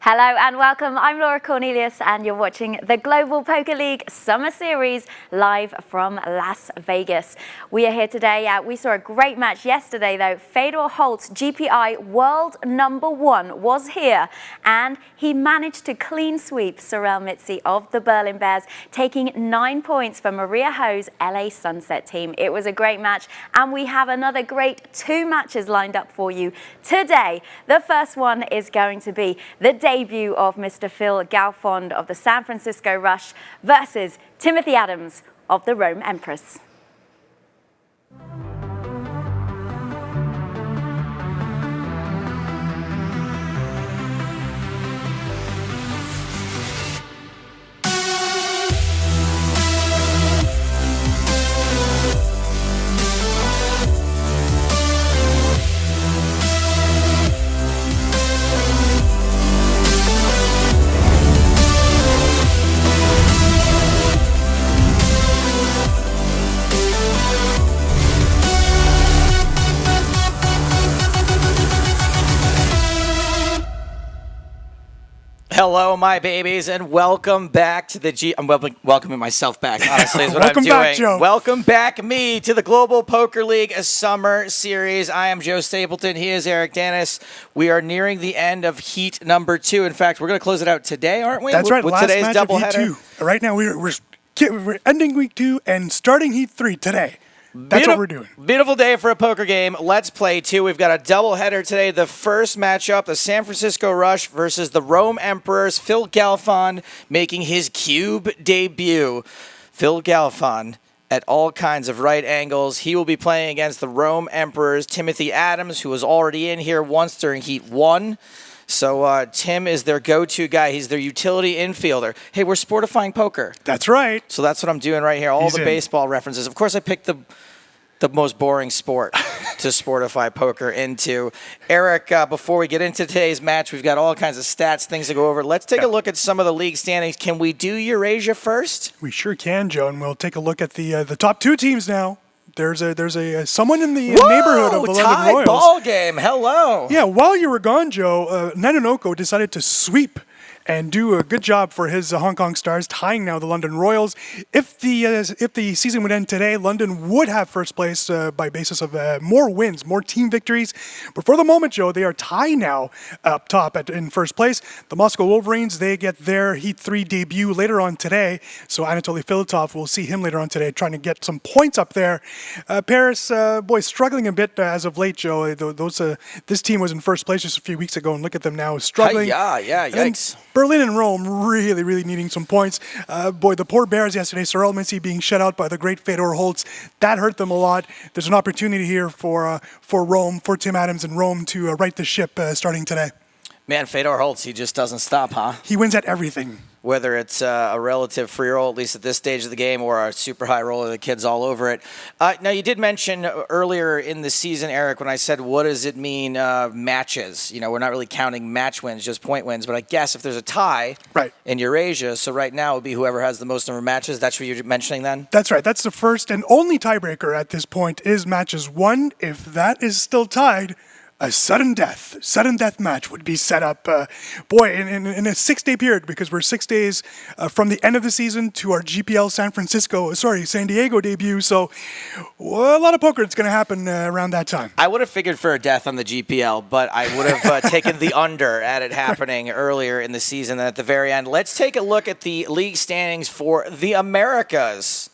Hello and welcome. I'm Laura Cornelius and you're watching the Global Poker League Summer Series live from Las Vegas. We are here today. We saw a great match yesterday though. Fedor Holt's GPI world #1 was here and he managed to clean sweep Sorel Mitzi of the Berlin Bears, taking 9 points for Maria Ho's LA Sunset team. It was a great match and we have another great 2 matches lined up for you today. The first one is going to be the debut of Mr. Phil Galfond of the San Francisco Rush versus Timothy Adams of the Rome Empress. Hello, my babies, and welcome back to the I'm welcoming myself back, honestly, is what I'm doing. Welcome back, Joe. Welcome back, me, to the Global Poker League Summer Series. I am Joe Stapleton. He is Eric Dennis. We are nearing the end of Heat number 2. In fact, we're going to close it out today, aren't we? That's right. With last today's match of Heat doubleheader. 2. Right now, we're ending week 2 and starting Heat 3 today. That's what we're doing. Beautiful day for a poker game. Let's play 2. We've got a doubleheader today. The first matchup, the San Francisco Rush versus the Rome Emperors. Phil Galfond making his cube debut. Phil Galfond at all kinds of right angles. He will be playing against the Rome Emperors. Timothy Adams, who was already in here once during Heat 1. So Tim is their go-to guy. He's their utility infielder. Hey, we're sportifying poker. That's right. So that's what I'm doing right here. All the baseball references. Of course, I picked the most boring sport to sportify poker into. Eric, before we get into today's match, we've got all kinds of stats, things to go over. Let's take a look at some of the league standings. Can we do Eurasia first? We sure can, Joe, and we'll take a look at the top 2 teams now. There's someone in the neighborhood of the London Royals. Ball game. Hello. Yeah, while you were gone, Joe, Nanonoko decided to sweep and do a good job for his Hong Kong Stars, tying now the London Royals. If the season would end today, London would have first place by basis of more wins, more team victories. But for the moment, Joe, they are tied now up top in first place. The Moscow Wolverines, they get their Heat 3 debut later on today. So Anatoly Filatov, we'll see him later on today, trying to get some points up there. Paris, boy, struggling a bit as of late, Joe. This team was in first place just a few weeks ago, and look at them now, struggling. Yikes. Berlin and Rome really, really needing some points. Boy, the poor Bears yesterday, Sorel Mitzi being shut out by the great Fedor Holtz, that hurt them a lot. There's an opportunity here for Rome, for Tim Adams and Rome to right the ship starting today. Man, Fedor Holtz, he just doesn't stop, huh? He wins at everything. Whether it's a relative free roll, at least at this stage of the game, or a super high roller, the kid's all over it. Now, you did mention earlier in the season, Eric, when I said, what does it mean, matches? You know, we're not really counting match wins, just point wins. But I guess if there's a tie in Eurasia, so right now it would be whoever has the most number of matches. That's what you're mentioning then? That's right. That's the first and only tiebreaker at this point is matches 1. If that is still tied, a sudden death match would be set up, in a 6-day period, because we're 6 days from the end of the season to our GPL San Diego debut. So a lot of poker is going to happen around that time. I would have figured for a death on the GPL, but I would have taken the under at it happening earlier in the season than at the very end. Let's take a look at the league standings for the Americas.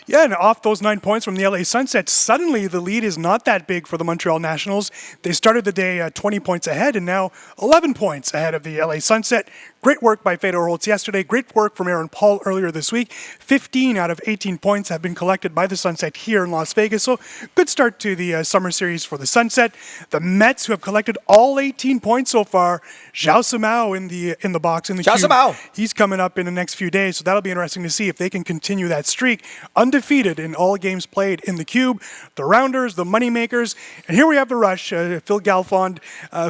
Yeah, and off those 9 points from the LA Sunset, suddenly the lead is not that big for the Montreal Nationals. They started the day 20 points ahead and now 11 points ahead of the LA Sunset. Great work by Fedor Holtz yesterday. Great work from Aaron Paul earlier this week. 15 out of 18 points have been collected by the Sunset here in Las Vegas. So good start to the summer series for the Sunset. The Mets, who have collected all 18 points so far. Zhao Samao in the box in the queue. He's coming up in the next few days, so that'll be interesting to see if they can continue that streak. Undefeated in all games played in the cube. The Rounders, the Moneymakers, and here we have the Rush. Phil Galfond,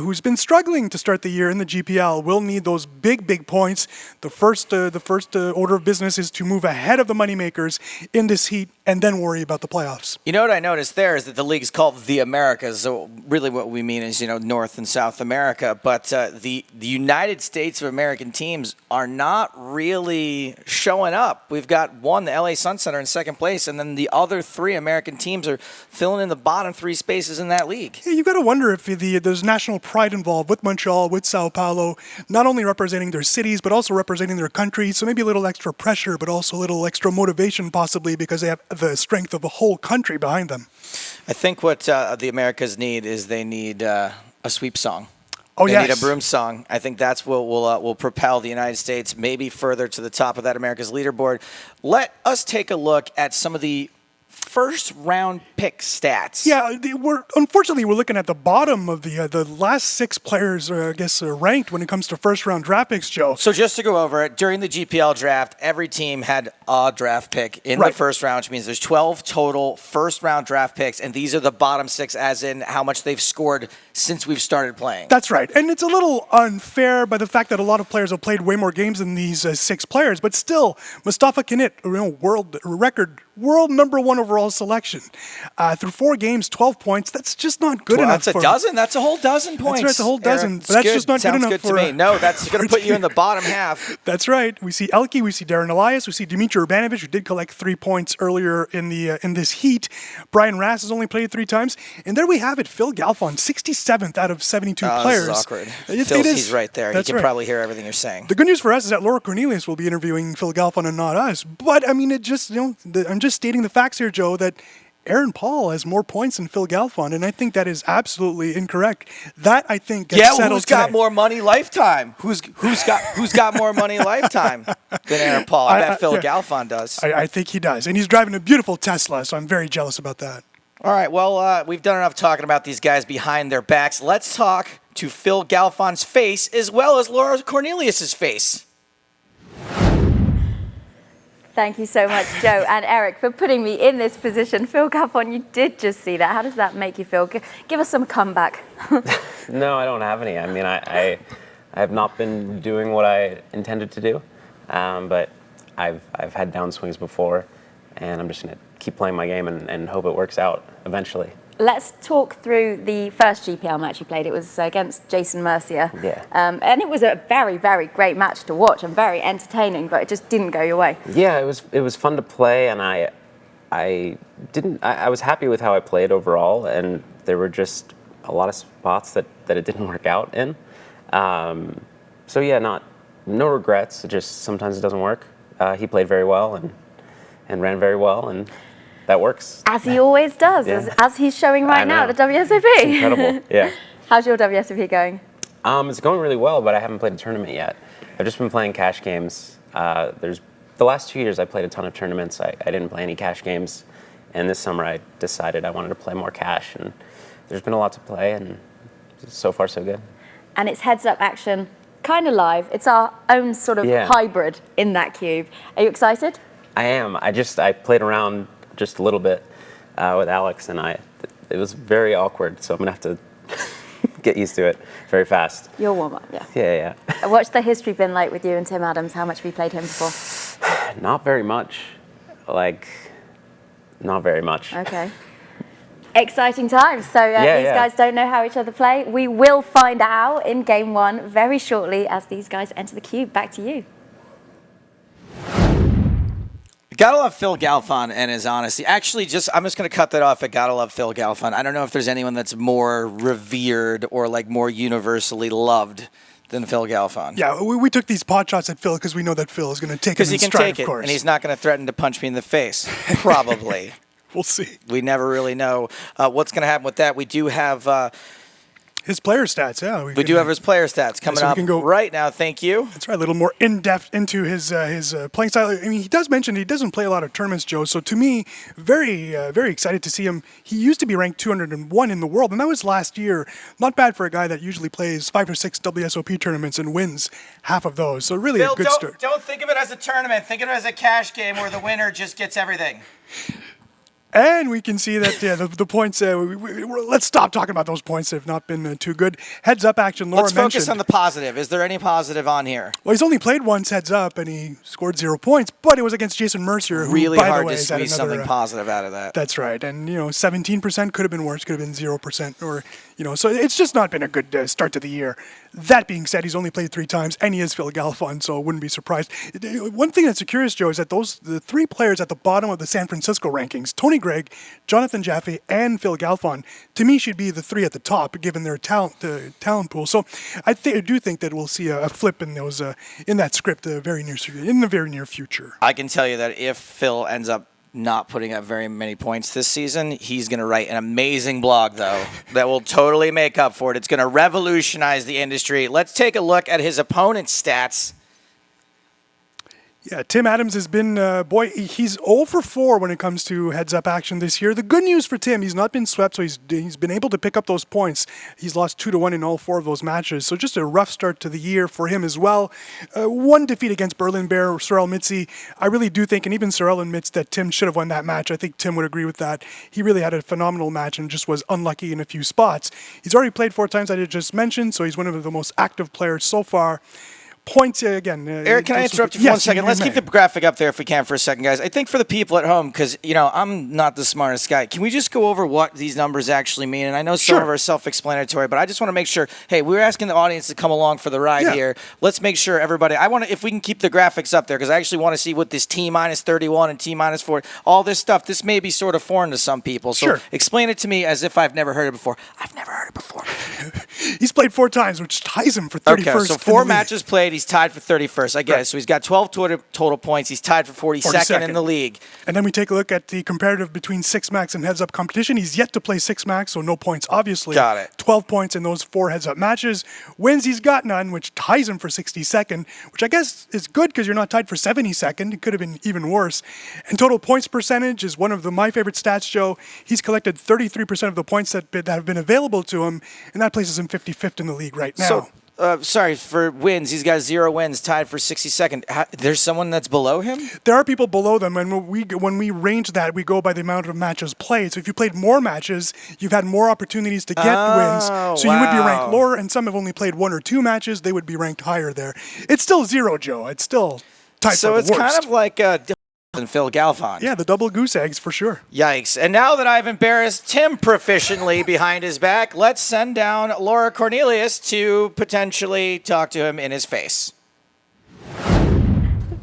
who's been struggling to start the year in the GPL, will need those big big points. The first order of business is to move ahead of the moneymakers in this heat and then worry about the playoffs. You know what I noticed there is that the league is called the Americas. So really what we mean is, North and South America. But the United States of American teams are not really showing up. We've got one, the LA Sun Center, in second place, and then the other three American teams are filling in the bottom three spaces in that league. Yeah, you got to wonder if there's national pride involved with Montreal, with Sao Paulo, not only representing their cities, but also representing their countries. So maybe a little extra pressure, but also a little extra motivation possibly because they have the strength of a whole country behind them. I think what the Americas need is they need a sweep song. Oh, they yes. need a broom song. I think that's what will propel the United States maybe further to the top of that America's leaderboard. Let us take a look at some of the first round pick stats. Yeah, unfortunately we're looking at the bottom of the last 6 players, ranked when it comes to first round draft picks, Joe. So just to go over it, during the GPL draft, every team had a draft pick in the first round, which means there's 12 total first round draft picks, and these are the bottom 6 as in how much they've scored since we've started playing. That's right, and it's a little unfair by the fact that a lot of players have played way more games than these 6 players, but still, Mustafa Kanit, world number 1 overall selection. Through 4 games, 12 points. That's just not good enough. That's a dozen. That's a whole dozen points. That's right, it's a whole dozen. But that's just not Sounds good enough good to me. No, that's going to put you in the bottom half. That's right. We see Elke, we see Darren Elias, we see Dimitri Urbanovic, who did collect 3 points earlier in this heat. Brian Rass has only played 3 times. And there we have it, Phil Galfond, 67th out of 72 players. This is awkward. He's right there. That's He can probably hear everything you're saying. The good news for us is that Laura Cornelius will be interviewing Phil Galfond and not us. But, I mean, I'm just stating the facts here, Joe, that Aaron Paul has more points than Phil Galfond, and I think that is absolutely incorrect. That, I think, gets settled who's got today. more money lifetime? Who's got more money lifetime than Aaron Paul? I bet Phil Galfond does. I think he does, and he's driving a beautiful Tesla, so I'm very jealous about that. All right, well, we've done enough talking about these guys behind their backs. Let's talk to Phil Galfond's face as well as Laura Cornelius's face. Thank you so much, Joe and Eric, for putting me in this position. Phil Galfond, you did just see that. How does that make you feel? Give us some comeback. No, I don't have any. I mean, I have not been doing what I intended to do, but I've had downswings before, and I'm just going to keep playing my game and hope it works out eventually. Let's talk through the first GPL match you played. It was against Jason Mercier. Yeah. And it was a very, very great match to watch and very entertaining, but it just didn't go your way. Yeah, it was fun to play, and I was happy with how I played overall, and there were just a lot of spots that it didn't work out in. So yeah, no regrets. Just sometimes it doesn't work. He played very well and ran very well, and that works. As he always does, Yeah. as he's showing right now at the WSOP. It's incredible, yeah. How's your WSOP going? It's going really well, but I haven't played a tournament yet. I've just been playing cash games. The last 2 years I played a ton of tournaments. I didn't play any cash games, and this summer I decided I wanted to play more cash, and there's been a lot to play, and so far so good. And it's heads-up action, kind of live. It's our own sort of hybrid in that cube. Are you excited? I am. I played around just a little bit with Alex, and it was very awkward, so I'm gonna have to get used to it very fast. You'll warm up, yeah. Yeah. What's the history been like with you and Tim Adams? How much have you played him before? Not very much. Not very much. Okay. Exciting times. So these guys don't know how each other play. We will find out in game 1 very shortly as these guys enter the cube. Back to you. Gotta love Phil Galfond and his honesty. Actually, I'm just going to cut that off at gotta love Phil Galfond. I don't know if there's anyone that's more revered or more universally loved than Phil Galfond. Yeah, we took these pot shots at Phil because we know that Phil is going to take it in stride, because he can take of course. and he's not going to threaten to punch me in the face. Probably. We'll see. We never really know what's going to happen with that. We do have his player stats, yeah. We do have his player stats coming up right now. Thank you. That's right, a little more in-depth into his playing style. I mean, he does mention he doesn't play a lot of tournaments, Joe, so to me, very excited to see him. He used to be ranked 201 in the world, and that was last year. Not bad for a guy that usually plays 5 or 6 WSOP tournaments and wins half of those, so really Phil, a good start. Don't think of it as a tournament. Think of it as a cash game where the winner just gets everything. And we can see that the points. Let's stop talking about those points. They've not been too good. Heads up action. Laura Let's mentioned. focus on the positive. Is there any positive on here? Well, he's only played once heads up, and he scored 0 points. But it was against Jason Mercier, who, Really by hard the way, to has had squeeze another, something positive out of that. That's right. And 17% could have been worse. Could have been 0%, or So it's just not been a good start to the year. That being said, he's only played 3 times, and he is Phil Galfond, so I wouldn't be surprised. One thing that's curious, Joe, is that the 3 players at the bottom of the San Francisco rankings, Tony Gregg, Jonathan Jaffe, and Phil Galfond, to me should be the 3 at the top, given their talent pool. So I do think that we'll see a flip in those in that script in the very near future. I can tell you that if Phil ends up not putting up very many points this season, he's going to write an amazing blog, though, that will totally make up for it. It's going to revolutionize the industry. Let's take a look at his opponent's stats. Yeah, Tim Adams has been, he's 0 for 4 when it comes to heads-up action this year. The good news for Tim, he's not been swept, so he's been able to pick up those points. He's lost 2-1 in all 4 of those matches, so just a rough start to the year for him as well. 1 defeat against Berlin Bear, Sorel Mitzi. I really do think, and even Sorel admits that Tim should have won that match. I think Tim would agree with that. He really had a phenomenal match and just was unlucky in a few spots. He's already played 4 times, I just mentioned, so he's one of the most active players so far. Points again. Eric, can I interrupt you for 1 second? Let's keep the graphic up there if we can for a second, guys. I think for the people at home, because, I'm not the smartest guy, can we just go over what these numbers actually mean? And I know some of them are self-explanatory, but I just want to make sure, hey, we're asking the audience to come along for the ride here. Let's make sure everybody, if we can keep the graphics up there, because I actually want to see what this T-31 and T-4, all this stuff, this may be sort of foreign to some people. So explain it to me as if I've never heard it before. I've never heard it before. He's played 4 times, which ties him for 31st. Okay, so 4 matches played. He's tied for 31st. I guess. So he's got 12 total points. He's tied for 42nd in the league. And then we take a look at the comparative between 6-max and heads-up competition. He's yet to play 6-max, so no points, obviously. Got it. 12 points in those 4 heads-up matches. Wins, he's got none, which ties him for 62nd, which I guess is good because you're not tied for 72nd. It could have been even worse. And total points percentage is one of my favorite stats, Joe. He's collected 33% of the points that have been available to him, and that places him 55th in the league right now. So, for wins, he's got 0 wins, tied for 62nd. There's someone that's below him? There are people below them, and when we range that, we go by the amount of matches played. So if you played more matches, you've had more opportunities to get wins. So you would be ranked lower, and some have only played 1 or 2 matches. They would be ranked higher there. It's still 0, Joe. It's still tied for the worst. So it's kind of like and Phil Galfond. Yeah, the double goose eggs for sure. Yikes. And now that I've embarrassed Tim proficiently behind his back, let's send down Laura Cornelius to potentially talk to him in his face.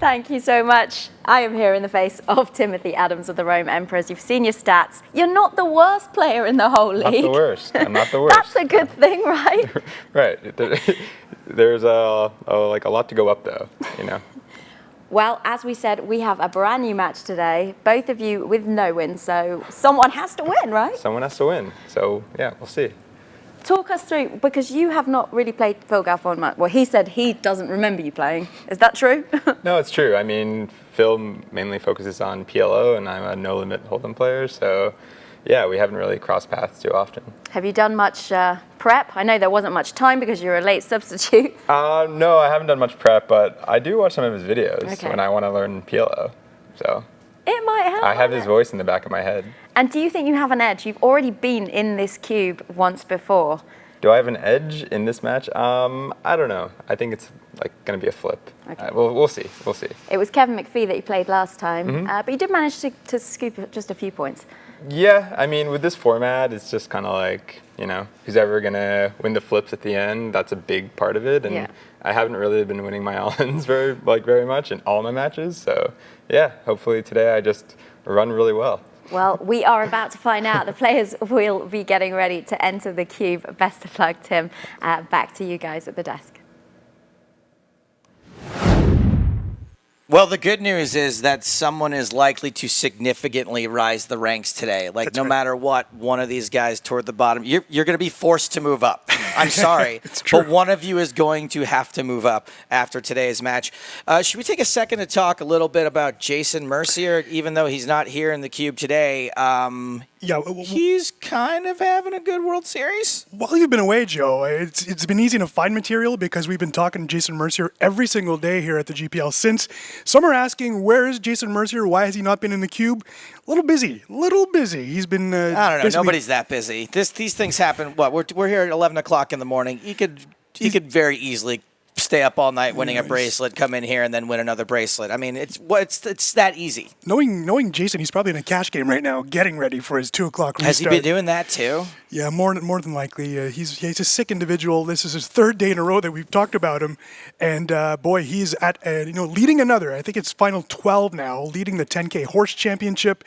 Thank you so much. I am here in the face of Timothy Adams of the Rome Emperors. You've seen your stats. You're not the worst player in the whole league. Not the worst. I'm not the worst. That's a good thing, right? Right. There's a lot to go up, though, Well, as we said, we have a brand new match today. Both of you with no wins, so someone has to win, right? Someone has to win. So, yeah, we'll see. Talk us through, because you have not really played Phil Galfond much. Well, he said he doesn't remember you playing. Is that true? No, it's true. I mean, Phil mainly focuses on PLO, and I'm a no-limit Hold'em player, so yeah, we haven't really crossed paths too often. Have you done much prep? I know there wasn't much time because you were a late substitute. No, I haven't done much prep, but I do watch some of his videos when I want to learn PLO. So it might help. I have his voice in the back of my head. And do you think you have an edge? You've already been in this cube once before. Do I have an edge in this match? I don't know. I think it's going to be a flip. Okay. We'll see. We'll see. It was Kevin McPhee that you played last time, but you did manage to scoop just a few points. Yeah, I mean, with this format, it's just kind of like, who's ever going to win the flips at the end. That's a big part of it. And I haven't really been winning my all-ins very much in all my matches. So, yeah, hopefully today I just run really well. Well, we are about to find out. The players will be getting ready to enter the cube. Best of luck, Tim. Back to you guys at the desk. Well, the good news is that someone is likely to significantly rise the ranks today. No matter what, one of these guys toward the bottom, you're going to be forced to move up. I'm sorry, but one of you is going to have to move up after today's match. Should we take a second to talk a little bit about Jason Mercier? Even though he's not here in the cube today, he's kind of having a good World Series. While you've been away, Joe, it's been easy to find material because we've been talking to Jason Mercier every single day here at the GPL since. Some are asking, where is Jason Mercier? Why has he not been in the cube? little busy. He's been. I don't know. basically- Nobody's that busy. These things happen. What? We're here at 11 o'clock in the morning. He could very easily stay up all night winning a bracelet, come in here, and then win another bracelet. I mean, it's that easy. Knowing Jason, he's probably in a cash game right now, getting ready for his 2 o'clock restart. Has he been doing that too? Yeah, more than likely. He's a sick individual. This is his 3rd day in a row that we've talked about him, and boy, he's at leading another. I think it's final 12 now, leading the 10K horse championship.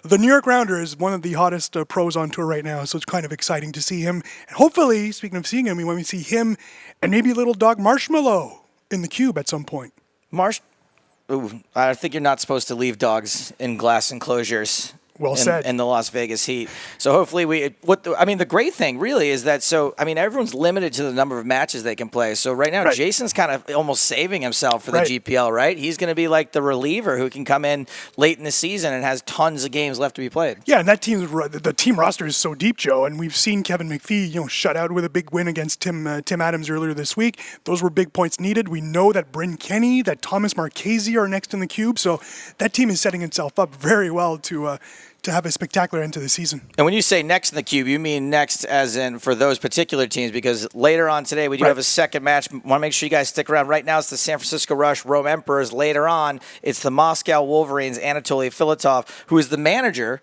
The New York Rounder is one of the hottest pros on tour right now, so it's kind of exciting to see him. And hopefully, speaking of seeing him, we want to see him and maybe little dog Marshmallow in the cube at some point. I think you're not supposed to leave dogs in glass enclosures. Well said. In the Las Vegas heat. So hopefully the great thing really is that, everyone's limited to the number of matches they can play. So right now, Jason's kind of almost saving himself for the GPL, right? He's going to be like the reliever who can come in late in the season and has tons of games left to be played. Yeah, and that the team roster is so deep, Joe, and we've seen Kevin McPhee, shut out with a big win against Tim Adams earlier this week. Those were big points needed. We know that Bryn Kenny, that Thomas Marchese are next in the cube, so that team is setting itself up very well to have a spectacular end to the season. And when you say next in the cube, you mean next as in for those particular teams, because later on today we do have a second match. Want to make sure you guys stick around. Right now it's the San Francisco Rush Rome Emperors. Later on it's the Moscow Wolverines, Anatoly Filatov, who is the manager,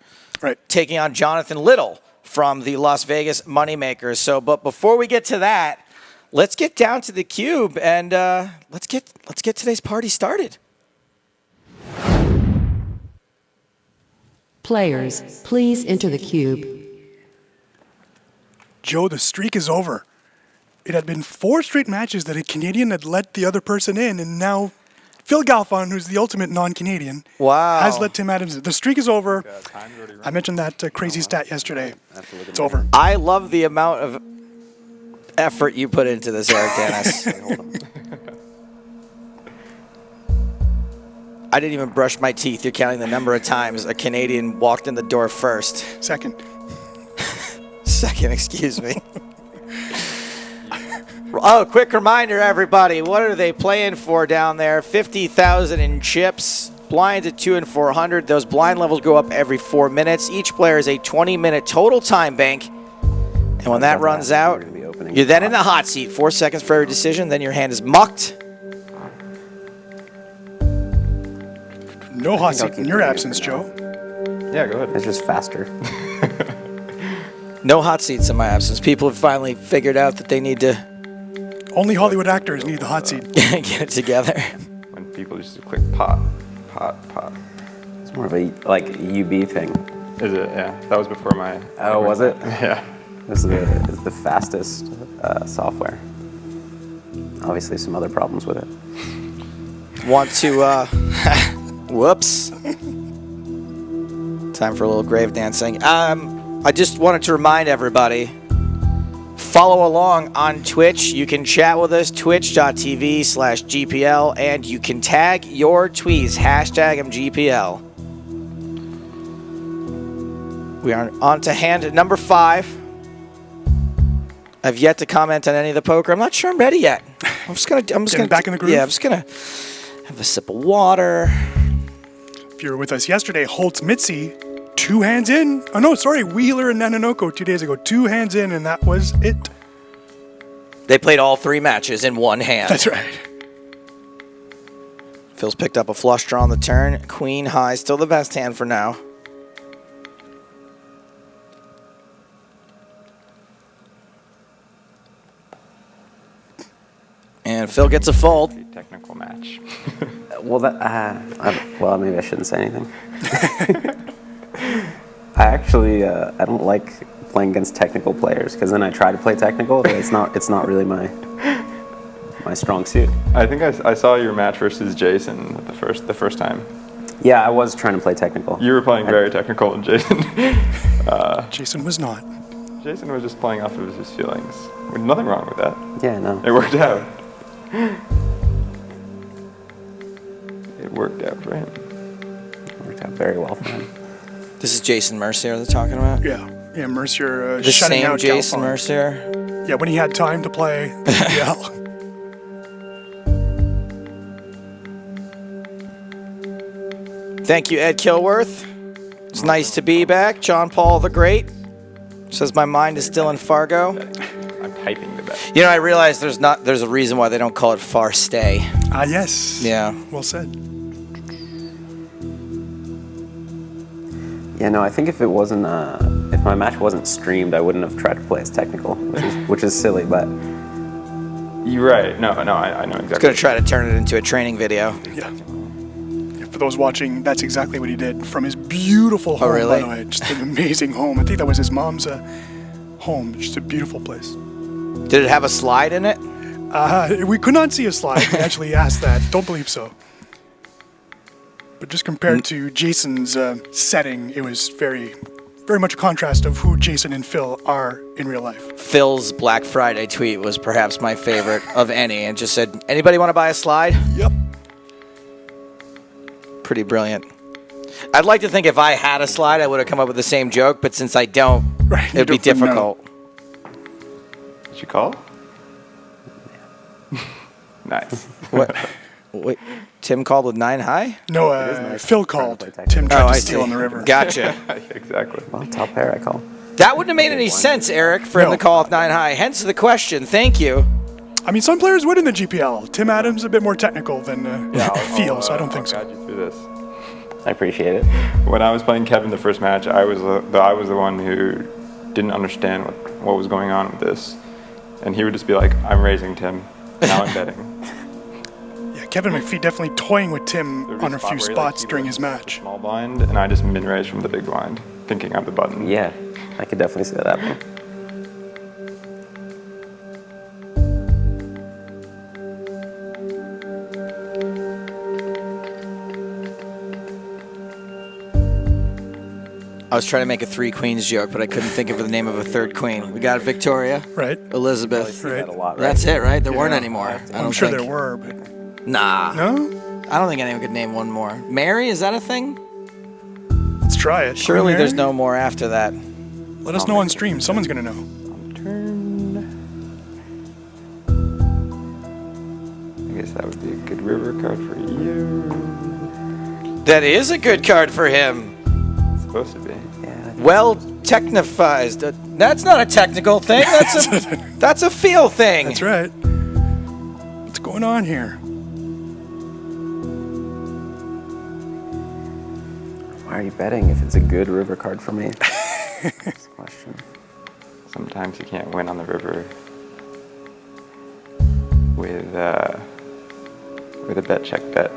taking on Jonathan Little from the Las Vegas Moneymakers. So, but before we get to that, let's get down to the cube and let's get today's party started. Players, please enter the cube. Joe, the streak is over. It had been 4 straight matches that a Canadian had let the other person in, and now Phil Galfond, who's the ultimate non-Canadian, has let Tim Adams in. The streak is over. I mentioned that crazy stat yesterday. It's over. I love the amount of effort you put into this, Eric Dennis. I didn't even brush my teeth. You're counting the number of times a Canadian walked in the door first. Second, excuse me. Oh, quick reminder, everybody. What are they playing for down there? 50,000 in chips. Blinds at 2 and 400. Those blind levels go up every 4 minutes. Each player is a 20-minute total time bank. And when that runs out, you're then in the hot seat. 4 seconds for every decision. Then your hand is mucked. no hot seat in your absence, Joe. Yeah, go ahead. It's just faster. No hot seats in my absence. People have finally figured out that they need to Only Hollywood actors need the hot seat. get it together. When people just do quick pot. It's more of a UB thing. Is it? Yeah. That was before my. Oh, was it? Yeah. This is the fastest software. Obviously, some other problems with it. Want to, whoops. Time for a little grave dancing. I just wanted to remind everybody, follow along on Twitch. You can chat with us, twitch.tv/GPL, and you can tag your tweets, #GPL. We are on to hand number 5. I've yet to comment on any of the poker. I'm not sure I'm ready yet. I'm just gonna back in the groove? Yeah, I'm just gonna have a sip of water. If you were with us yesterday, Holtz Mitzi, 2 hands in. Oh no, sorry, Wheeler and Nanonoko 2 days ago. 2 hands in, and that was it. They played all 3 matches in one hand. That's right. Phil's picked up a flush draw on the turn. Queen high, still the best hand for now. And Phil gets a fold. Technical match. Well, well, maybe I shouldn't say anything. I actually I don't like playing against technical players because then I try to play technical, but it's not really my strong suit. I think I saw your match versus Jason the first time. Yeah, I was trying to play technical. You were playing very technical, and Jason. Jason was not. Jason was just playing off of his feelings. Nothing wrong with that. Yeah, no. It worked out. It worked out for him. It worked out very well for him. This is Jason Mercier they're talking about? Yeah, Mercier The shutting same out Jason Galfond. Mercier? Yeah, when he had time to play the GPL. Thank you, Ed Kilworth. It's nice to be back. John Paul the Great says my mind is still in Fargo. I'm typing the bet. You know, I realize there's a reason why they don't call it Far Stay. Ah, yes. Yeah. Well said. Yeah, no, I think if it wasn't, if my match wasn't streamed, I wouldn't have tried to play as technical, which is silly, but You're right. No, I know exactly. Gonna try to turn it into a training video. Yeah. For those watching, that's exactly what he did from his beautiful home. Really? By the way, just an amazing home. I think that was his mom's home. Just a beautiful place. Did it have a slide in it? We could not see a slide. We actually asked that. Don't believe so. But just compared to Jason's setting, it was very, very much a contrast of who Jason and Phil are in real life. Phil's Black Friday tweet was perhaps my favorite of any, and just said, "Anybody want to buy a slide?" Yep. Pretty brilliant. I'd like to think if I had a slide, I would have come up with the same joke, but since I don't, Right, you it'd be don't know. difficult. Did you call? Nice. What? Wait, Tim called with 9 high? No, Phil called. play Tim Oh, tried I to steal see. on the river. Gotcha. Exactly. well, top pair I call. That wouldn't have made any sense, Eric, for him No. to call with 9 high. Hence the question. Thank you. I mean, some players would in the GPL. Tim Adams a bit more technical than Phil, so I don't think I'll so. guide you through this. I appreciate it. When I was playing Kevin the first match, I was the one who didn't understand what was going on with this, and he would just be like, "I'm raising Tim, now I'm betting." Yeah, Kevin McPhee definitely toying with Tim There'd be on a spot few where he, spots he during was his match. the small blind, and I just min raised from the big blind, thinking I'm the button. Yeah, I could definitely see that happening. I was trying to make a 3 queens joke, but I couldn't think of the name of a 3rd queen. We got Victoria, Right. Elizabeth. Right. That a lot, right? That's it, right? There weren't any more. I I'm don't sure think. there were, but Nah. no? I don't think anyone could name one more. Mary, is that a thing? Let's try it. Surely Queen there's Mary? no more after that. Let us know on stream. Someone's going to know. Turn. I guess that would be a good river card for you. That is a good card for him. It's supposed to be. Yeah. Well technified. That's not a technical thing. That's a feel thing. That's right. What's going on here? Why are you betting if it's a good river card for me? That's the question. Sometimes you can't win on the river with a bet check bet.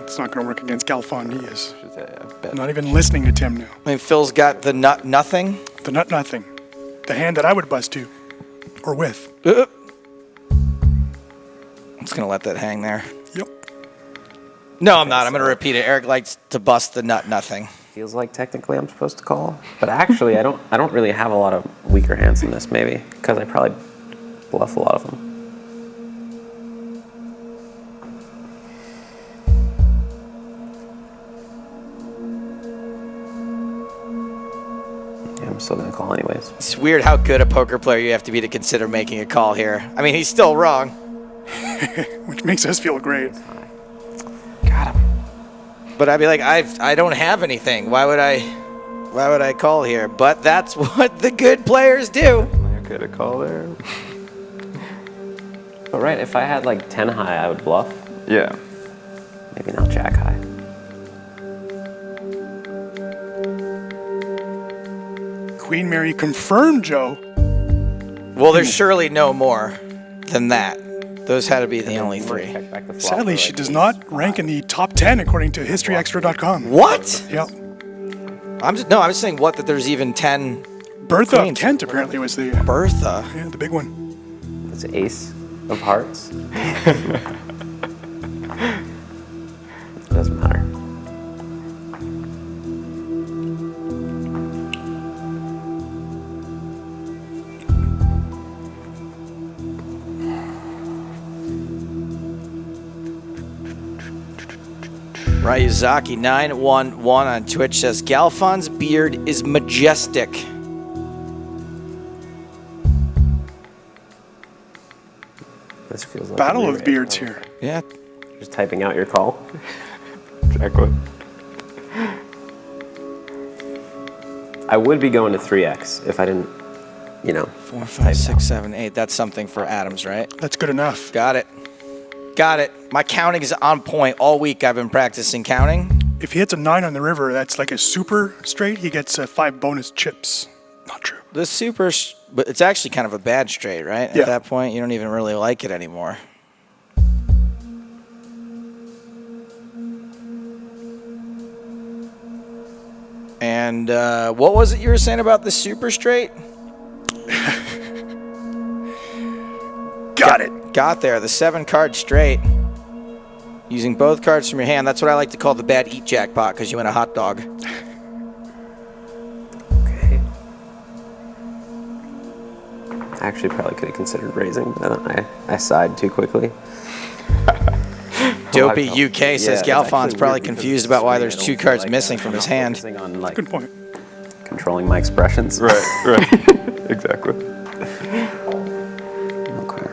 It's not going to work against Galfond. He is. Which is a bet. I'm not even listening to Tim now. I mean, Phil's got the nut nothing. The nut nothing. The hand that I would bust to. Or with. I'm just going to let that hang there. Yep. No, I'm not. I'm going to repeat it. Eric likes to bust the nut nothing. Feels like technically I'm supposed to call, but actually I don't really have a lot of weaker hands in this, maybe because I probably bluff a lot of them. Yeah, I'm still gonna call anyways. It's weird how good a poker player you have to be to consider making a call here. I mean, he's still wrong. Which makes us feel great. Got him. But I'd be like, I don't have anything. Why would I call here? But that's what the good players do. Okay to call there. But right, if I had like 10 high, I would bluff. Yeah. Maybe not jack high. Queen Mary confirmed, Joe. Well, there's surely no more than that. Those had to be the only 3. Check back the flop Sadly, for, she like, does not rank in the top 10 according to historyextra.com. What? Yep. I was saying what, that there's even 10. Bertha of Queens. Kent apparently was the Bertha. yeah, the big one. It's ace of hearts. It doesn't matter. Ryuzaki911 on Twitch says Galfond's beard is majestic. This feels like Battle a of re-raise. beards here. Yeah. Just typing out your call. Exactly. I would be going to 3x if I didn't, 4, 5, 6, 7, 8. That's something for Adams, right? That's good enough. Got it. Got it. My counting is on point. All week I've been practicing counting. If he hits a 9 on the river, that's like a super straight. He gets 5 bonus chips. Not true. The super, but it's actually kind of a bad straight, right? Yeah. At that point, you don't even really like it anymore. And what was it you were saying about the super straight? Got it. Got there. The 7-card straight. Using both cards from your hand. That's what I like to call the bad eat jackpot because you win a hot dog. Okay. I actually probably could have considered raising, but then I sighed too quickly. Dopey UK says Yeah, it's Galfond's actually probably weird because confused it's about why straight. there's I don't 2 feel cards like missing I'm from not his hand. focusing on, like, Good point. controlling my expressions. Right. Exactly. Okay.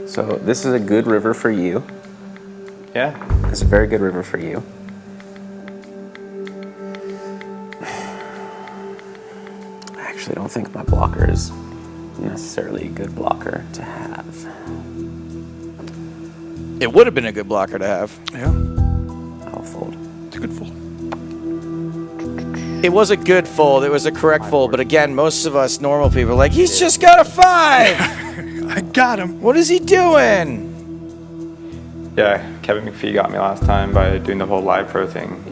So this is a good river for you. Yeah. It's a very good river for you. I actually don't think my blocker is necessarily a good blocker to have. It would have been a good blocker to have. Yeah. I'll fold. It's a good fold. It was a good fold. It was a correct fold. But again, most of us normal people are like, he's just got a 5. I got him. What is he doing? Yeah, Kevin McPhee got me last time by doing the whole live pro thing.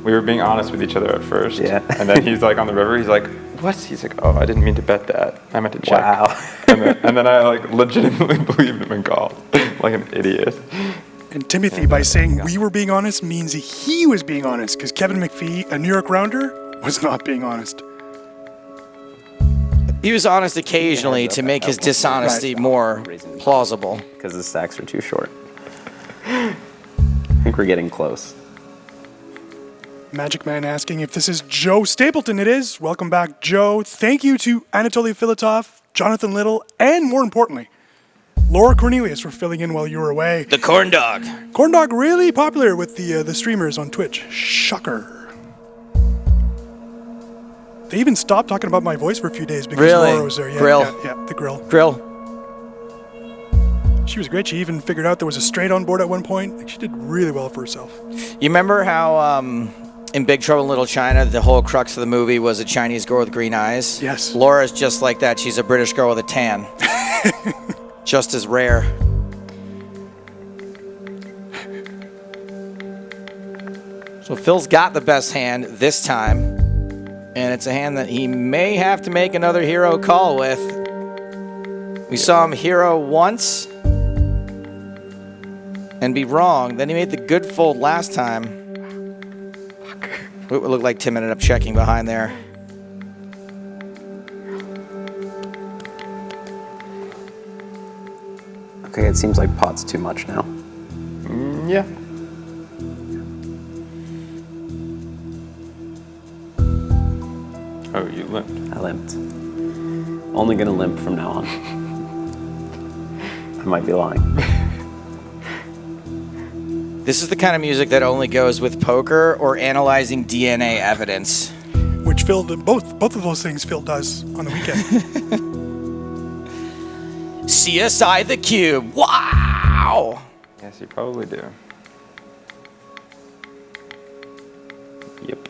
We were being honest with each other at first. Yeah. And then he's like on the river, he's like, what? He's like, oh, I didn't mean to bet that. I meant to check. Wow. And then I like legitimately believed him and called. Like an idiot. And Timothy, by saying we were being honest, means he was being honest, because Kevin McPhee, a New York rounder, was not being honest. He was honest occasionally to make his dishonesty more plausible. Because the stacks are too short. I think we're getting close. Magic Man asking if this is Joe Stapleton. It is. Welcome back, Joe. Thank you to Anatoly Filatov, Jonathan Little, and more importantly, Laura Cornelius for filling in while you were away. The corn dog. Corn Dog really popular with the streamers on Twitch. Shocker. They even stopped talking about my voice for a few days because Really? Laura was there. Yeah, Grill. Yeah, the grill. Grill. She was great. She even figured out there was a straight on board at one point. Like, she did really well for herself. You remember how in Big Trouble in Little China, the whole crux of the movie was a Chinese girl with green eyes? Yes. Laura's just like that. She's a British girl with a tan. Just as rare. So Phil's got the best hand this time. And it's a hand that he may have to make another hero call with. We saw him hero once and be wrong. Then he made the good fold last time. It looked like Tim ended up checking behind there. Okay, it seems like pot's too much now. Yeah. Oh, you limped. I limped. Only gonna limp from now on. I might be lying. This is the kind of music that only goes with poker or analyzing DNA evidence. Which Phil did, both of those things Phil does on the weekend. CSI the Cube. Wow! Yes, you probably do. Yep.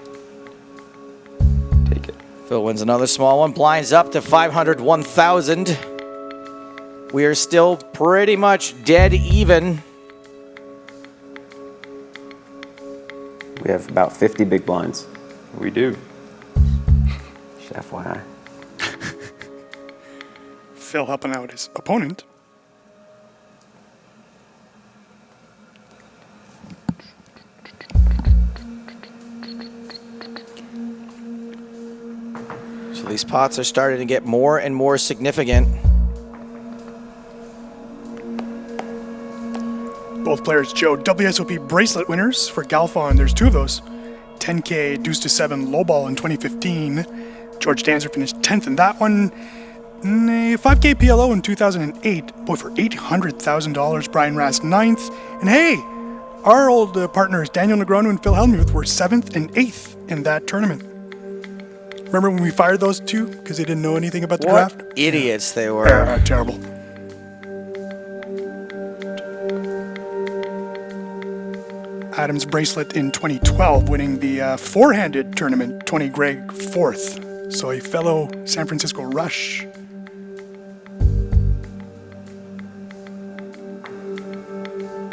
Take it. Phil wins another small one. Blinds up to 500, 1,000. We are still pretty much dead even. We have about 50 big blinds. We do. Just FYI. Phil helping out his opponent. So these pots are starting to get more and more significant. Both players, Joe, WSOP bracelet winners for Galfond. There's 2 of those. 10K deuce to 7 lowball in 2015. George Dancer finished 10th in that one. 5K PLO in 2008. Boy, for $800,000. Brian Rast 9th. And hey, our old partners, Daniel Negreanu and Phil Hellmuth, were 7th and 8th in that tournament. Remember when we fired those two because they didn't know anything about the draft? Idiots they were. Terrible. Adams bracelet in 2012, winning the four-handed tournament, Tony Gregg 4th. So a fellow San Francisco Rush.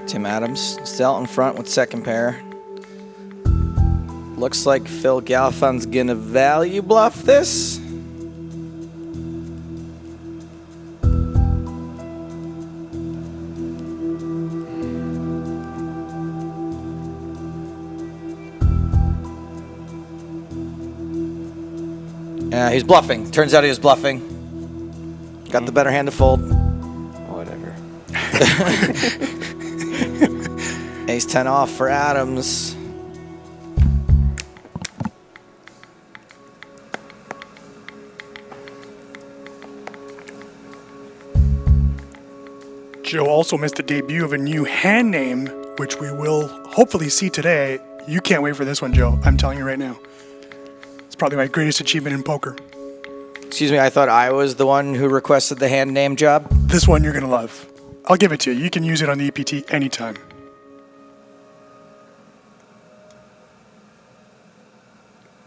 Tim Adams still out in front with second pair. Looks like Phil Galfond's gonna value bluff this. Yeah, he's bluffing. Turns out he was bluffing. Got the better hand to fold. Whatever. Ace 10 off for Adams. Joe also missed the debut of a new hand name, which we will hopefully see today. You can't wait for this one, Joe. I'm telling you right now. It's probably my greatest achievement in poker. Excuse me, I thought I was the one who requested the hand name job. This one you're going to love. I'll give it to you. You can use it on the EPT anytime.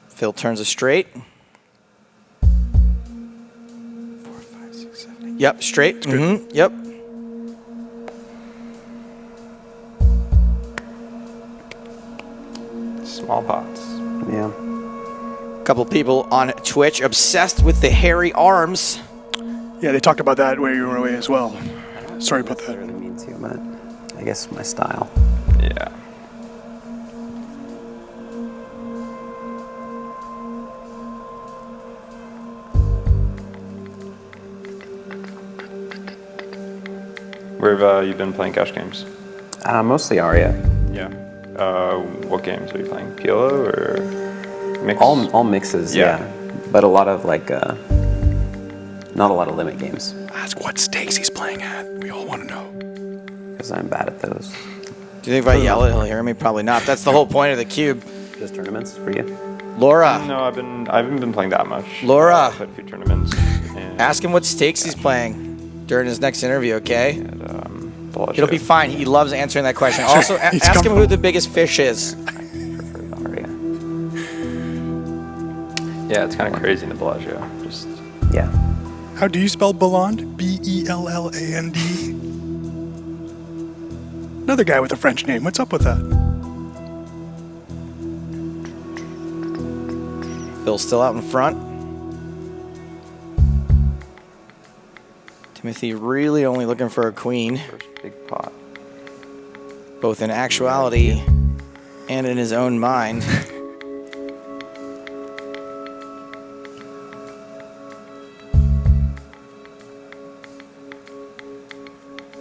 Phil turns a straight. 4, 5, 6, 7, 8. Yep, straight. Mm-hmm. Yep. Small pots. Yeah. Couple people on Twitch obsessed with the hairy arms. Yeah, they talked about that where you were away as well. Sorry about I that. really mean to, but I guess my style. Yeah. Where have you been playing cash games? Mostly Aria. Yeah. What games are you playing? PLO or mix? All mixes, Yeah. yeah. But a lot of like, not a lot of limit games, Ask what stakes he's playing at. We all want to know. because I'm bad at those. Do you think if I yell it, he'll hear me? Probably not. That's the whole point of the cube. Just tournaments for you? Laura, No, I haven't been playing that much. Laura. I've played a few tournaments. And ask him what stakes he's playing during his next interview, okay? Bellagio. It'll be fine. He loves answering that question. Also, He's ask him who comfortable. the biggest fish is. Aria. Yeah, it's kind of crazy in the Bellagio. Just Yeah. How do you spell Belland? B-E-L-L-A-N-D? Another guy with a French name. What's up with that? Phil's still out in front. Timothy really only looking for a queen, first big pot. both in actuality and in his own mind.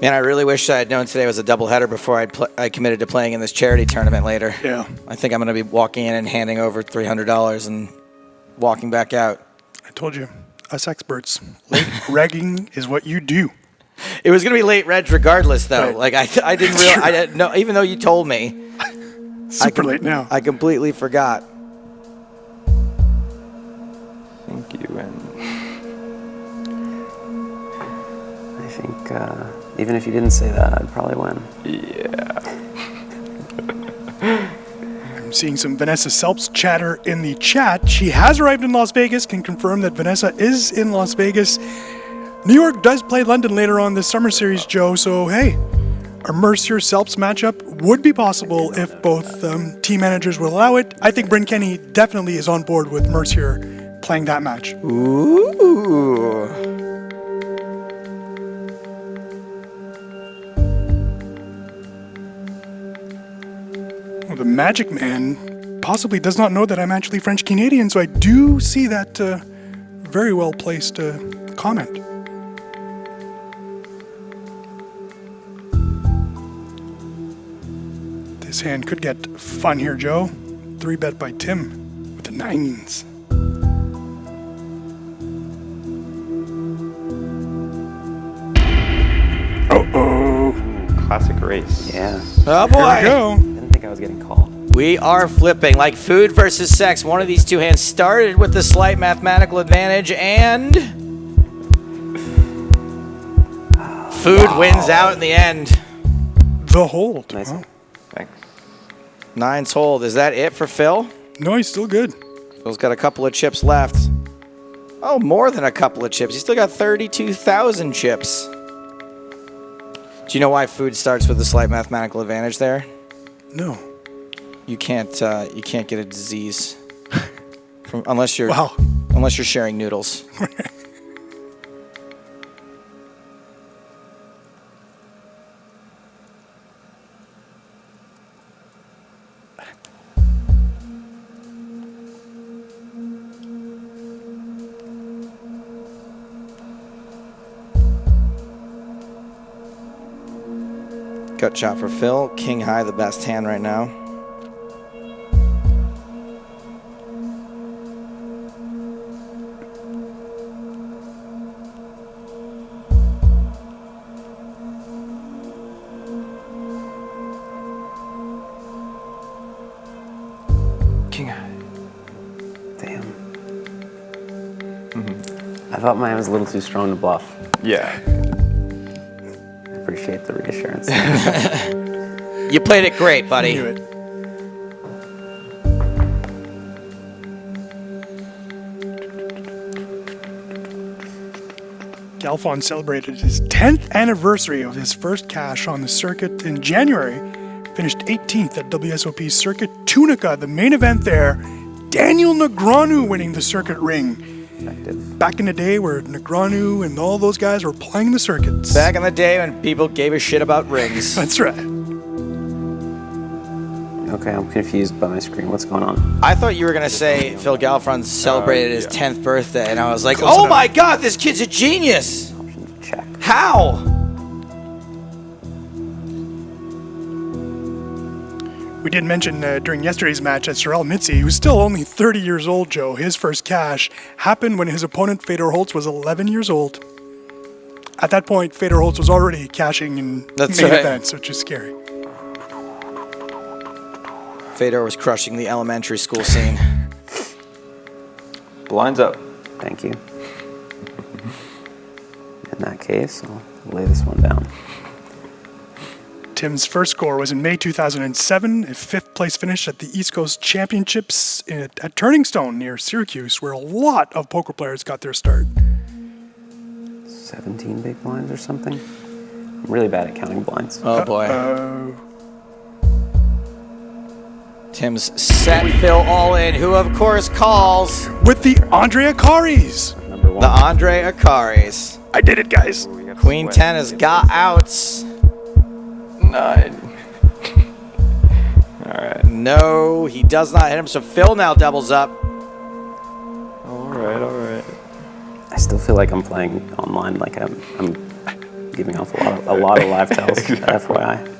Man, I really wish I had known today was a doubleheader before I committed to playing in this charity tournament later. Yeah. I think I'm going to be walking in and handing over $300 and walking back out. I told you. Us experts. Late regging is what you do. It was going to be late reg regardless, though. Right. Like I didn't realize. I didn't know, even though you told me. Super late now. I completely forgot. Thank you. And I think even if you didn't say that, I'd probably win. yeah. I'm seeing some Vanessa Selps chatter in the chat. She has arrived in Las Vegas, can confirm that Vanessa is in Las Vegas. New York does play London later on this summer series, Joe, so hey, a Mercier-Selps matchup would be possible if both team managers will allow it. I think Bryn Kenny definitely is on board with Mercier playing that match. Ooh. Well, the Magic Man possibly does not know that I'm actually French-Canadian, so I do see that very well-placed comment. This hand could get fun here, Joe. 3-bet by Tim with the nines. Classic race. Yeah. Oh, Here we boy. go. Didn't think I was getting called. We are flipping like food versus sex. One of these two hands started with the slight mathematical advantage, and food wins out in the end. The hold. Nice. Wow. Thanks. 9's hold. Is that it for Phil? No, he's still good. Phil's got a couple of chips left. Oh, more than a couple of chips. He's still got 32,000 chips. Do you know why food starts with a slight mathematical advantage there? No. You can't get a disease unless you're Wow. sharing noodles. Gut shot for Phil. King high, the best hand right now. King high. Damn. I thought mine was a little too strong to bluff. Yeah. I appreciate the reassurance. You played it great, buddy. Knew it. Galfond celebrated his 10th anniversary of his first cash on the circuit in January. Finished 18th at WSOP Circuit Tunica, the main event there. Daniel Negreanu winning the circuit ring. Effective. Back in the day where Negreanu and all those guys were playing the circuits. Back in the day when people gave a shit about rings. That's right. Okay, I'm confused by my screen. What's going on? I thought you were going to say Phil Galfond celebrated his 10th birthday, and I was like, Close oh enough. my God, this kid's a genius. Option check. How? We did mention during yesterday's match that Sorel Mitzi, who's still only 30 years old, Joe, his first cash happened when his opponent, Fedor Holtz, was 11 years old. At that point, Fedor Holtz was already cashing in That's main right. events, which is scary. Fedor was crushing the elementary school scene. Blinds up. Thank you. In that case, I'll lay this one down. Tim's first score was in May 2007, a fifth place finish at the East Coast Championships at Turning Stone near Syracuse, where a lot of poker players got their start. 17 big blinds or something? I'm really bad at counting blinds. Oh boy. Tim's set Phil all in, who of course calls With the Andre Akaris. Number one. the Andre Akaris. I did it, guys. We got Queen sweat. 10 has got outs. 9. All right. No, he does not hit him, so Phil now doubles up. All right. All right. I still feel like I'm playing online, like I'm giving off a lot of live tells, FYI.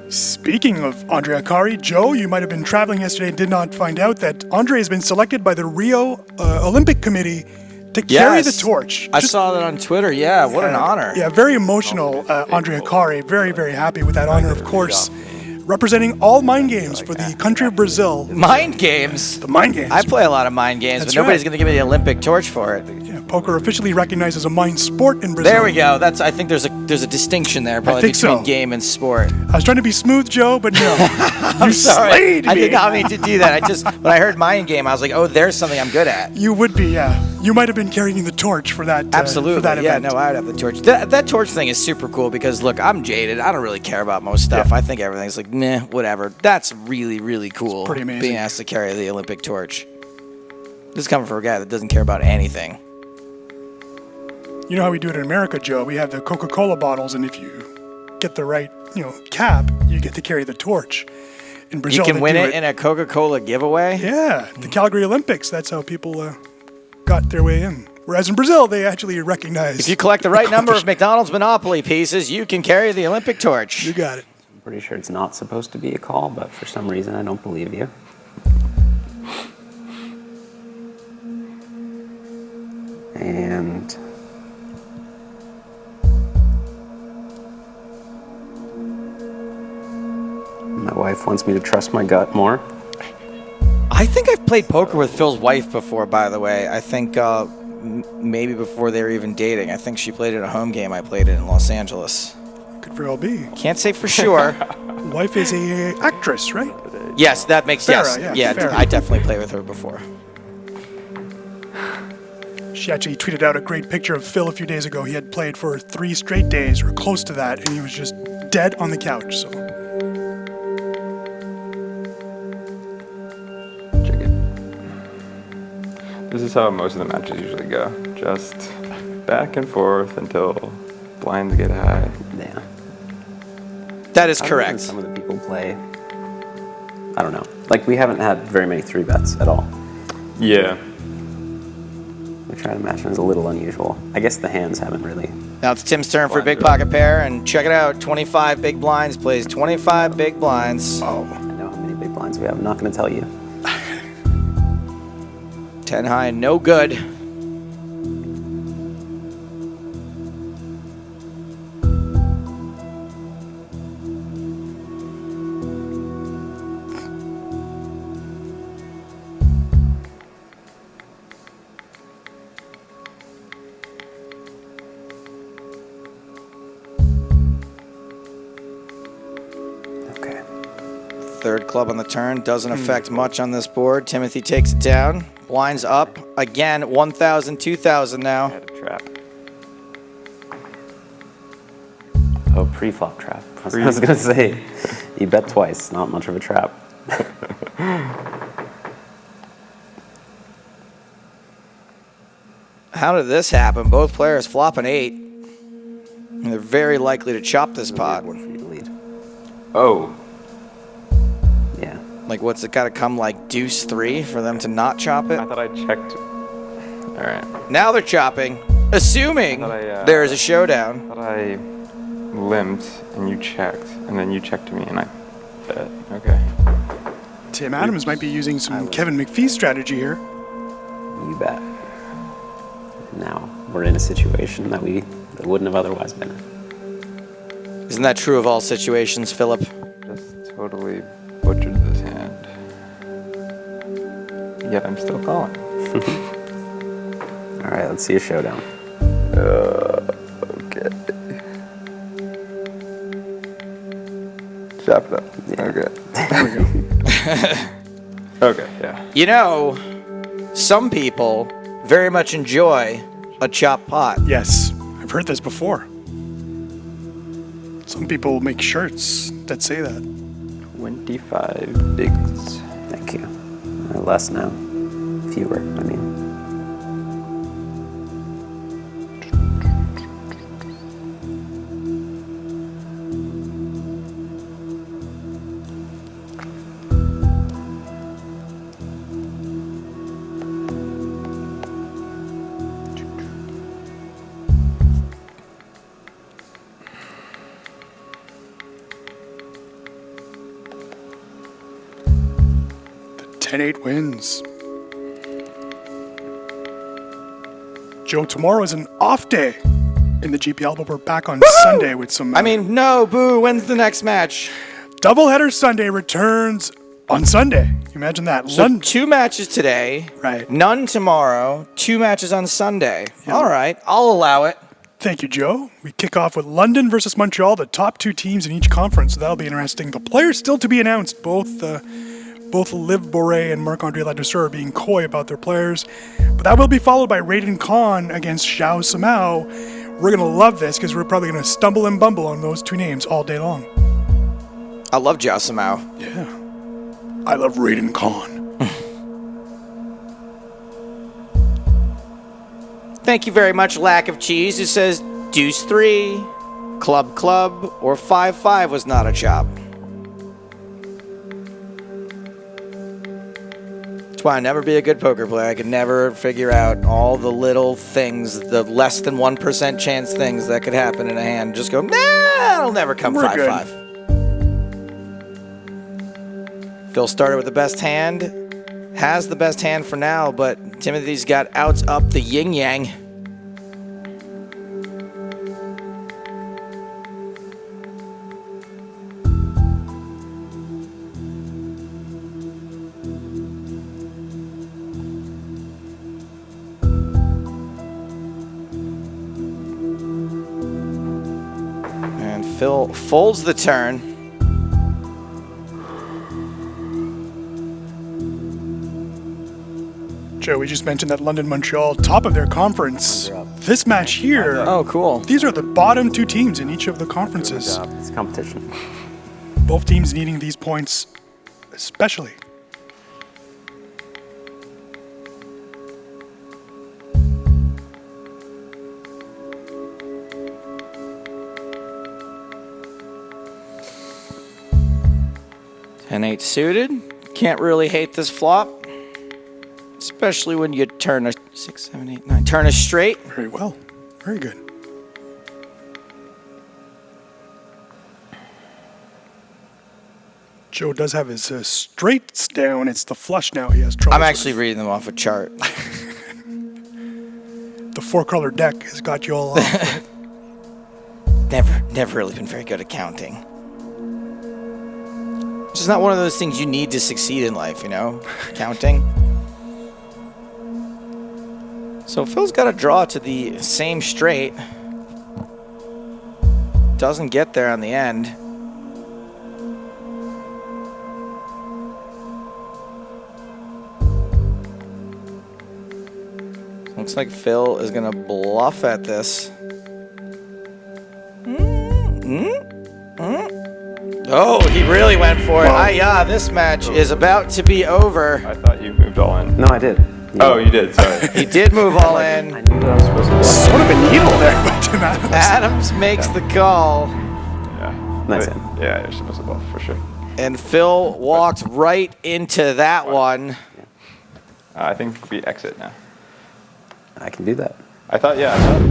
Speaking of Andre Akari, Joe, you might have been traveling yesterday and did not find out that Andre has been selected by the Rio Olympic Committee to carry the torch. I saw that on Twitter. Yeah, what an honor. Yeah, very emotional, Andre Akari. Very, very happy with that honor, of course. Representing all mind games for the country of Brazil. Mind games. The mind games. I play a lot of mind games, That's but nobody's right. going to give me the Olympic torch for it. Yeah, poker officially recognized as a mind sport in Brazil. There we go. I think there's a distinction there, probably think between so. game and sport. I was trying to be smooth, Joe, but no. I'm sorry. slayed I me. did not mean to do that. When I heard mind game, I was like, oh, there's something I'm good at. You would be, yeah. You might have been carrying the torch for that. Absolutely. For that Yeah, event. no, I would have the torch. That torch thing is super cool because, look, I'm jaded. I don't really care about most stuff. Yeah. I think everything's like, meh, whatever. That's really, really cool. pretty amazing. Being asked to carry the Olympic torch. This is coming from a guy that doesn't care about anything. You know how we do it in America, Joe? We have the Coca-Cola bottles, and if you get the right, cap, you get to carry the torch. In Brazil, You can they win do it in a Coca-Cola giveaway? Yeah, the Calgary Olympics. That's how people got their way in. Whereas in Brazil, they actually recognize. If you collect the right number of McDonald's Monopoly pieces, you can carry the Olympic torch. You got it. I'm pretty sure it's not supposed to be a call, but for some reason I don't believe you. And my wife wants me to trust my gut more. I think I've played poker with Phil's wife before, by the way. I think maybe before they were even dating. I think she played it at a home game. I played it in Los Angeles. Could very well be. Can't say for sure. Wife is a actress, right? Yes, that makes Farrah, yes. yeah, Yeah, Farrah. I definitely played with her before. She actually tweeted out a great picture of Phil a few days ago. He had played for 3 straight days or close to that, and he was just dead on the couch. So Check it. This is how most of the matches usually go. Just back and forth until blinds get high. Yeah. That is Other than correct. some of the people play, I don't know. Like, we haven't had very many 3-bets at all. Yeah. Which I'd imagine is a little unusual. I guess the hands haven't really. Now it's Tim's turn for big pocket pair, and check it out. 25 big blinds plays 25 big blinds. oh, I know how many big blinds we have. I'm not going to tell you. 10 high, no good. Okay. Third club on the turn, doesn't affect much on this board. Timothy takes it down. Blinds up. Again, 1,000, 2,000 now. Had a trap. Oh, pre-flop trap. I was going to say, you bet twice. Not much of a trap. How did this happen? Both players flop an 8. And they're very likely to chop this pot. One for you to lead. Oh. Yeah. Like, what's it got to come like deuce 3 for them to not chop it? I thought I checked. All right. Now they're chopping, assuming there is a showdown. I thought I limped and you checked, and then you checked me and I bet. Okay. Tim Adams might be using some Kevin McPhee strategy here. You bet. Now we're in a situation that we wouldn't have otherwise been in. Isn't that true of all situations, Philip? Just totally butchered this hand. Yet I'm still calling. All right, let's see a showdown. Okay. Chop it up. Okay. Okay, yeah. You know, some people very much enjoy a chopped pot. Yes, I've heard this before. Some people make shirts that say that. 25 bigs. Thank you. Less now. Fewer, I mean. The 10-8 wins. Joe, tomorrow is an off day in the GPL, but we're back on Sunday with some. I mean, no, boo, when's the next match? Doubleheader Sunday returns on Sunday. Can you imagine that? So 2 matches today, Right. none tomorrow, 2 matches on Sunday. All right, I'll allow it. Thank you, Joe. We kick off with London versus Montreal, the top 2 teams in each conference. So that'll be interesting. The players still to be announced. Both Liv Bourret and Marc-Andre Ladouceur are being coy about their players. But that will be followed by Raiden Khan against Xiao Samao. We're going to love this because we're probably going to stumble and bumble on those 2 names all day long. I love Jiao Samao. Yeah. I love Raiden Khan. Thank you very much, Lack of Cheese, who says deuce 3, club, or 5-5 was not a chop. That's why I never be a good poker player. I could never figure out all the little things, the less than 1% chance things that could happen in a hand. Just go, nah, it'll never come We're 5-5. Phil started with the best hand, has the best hand for now, but Timothy's got outs up the yin-yang. Phil folds the turn. Joe, we just mentioned that London, Montreal, top of their conference. This match here, Oh, cool. these are the bottom two teams in each of the conferences. It's competition. Both teams needing these points, especially. Ten eight suited. Can't really hate this flop. Especially when you turn a 6, 7, 8, 9. Turn a straight. Very well. Very good. Joe does have his straights down. It's the flush now he has trouble. I'm actually reading them off a chart. The four-color deck has got you all off. Never really been very good at counting. It's just not one of those things you need to succeed in life, you know? Counting. So Phil's got to draw to the same straight. Doesn't get there on the end. Looks like Phil is going to bluff at this. Oh, he really went for it. Hi-ya, this match is about to be over. I thought you moved all in. No, I did. Oh, you did. Sorry. He did move all in. I knew that I was supposed to bluff. Sort of a needle there, but Tim Adams. Adams makes the call, Yeah. Nice But- hand. Yeah, you're supposed to bluff for sure. and Phil walked right into that one. I think we exit now. I can do that. I thought.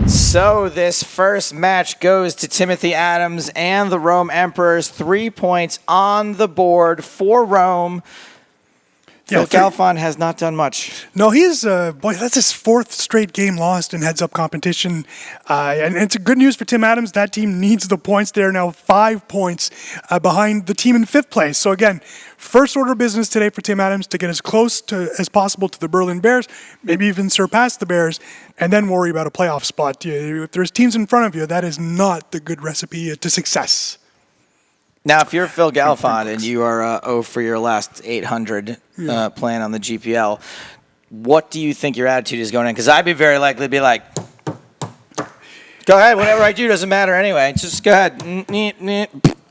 So this first match goes to Timothy Adams and the Rome Emperors. 3 points on the board for Rome. Yeah, Phil Galfond has not done much. No, he's boy. That's his fourth straight game lost in heads-up competition, and it's good news for Tim Adams. That team needs the points. They're now 5 points behind the team in fifth place. So again, first order of business today for Tim Adams to get as close to as possible to the Berlin Bears, maybe even surpass the Bears, and then worry about a playoff spot. If there's teams in front of you, that is not the good recipe to success. Now, if you're Phil Galfond and you are 0 for your last 800 plan on the GPL, what do you think your attitude is going in? Because I'd be very likely to be like, go ahead, whatever I do doesn't matter anyway. Just go ahead.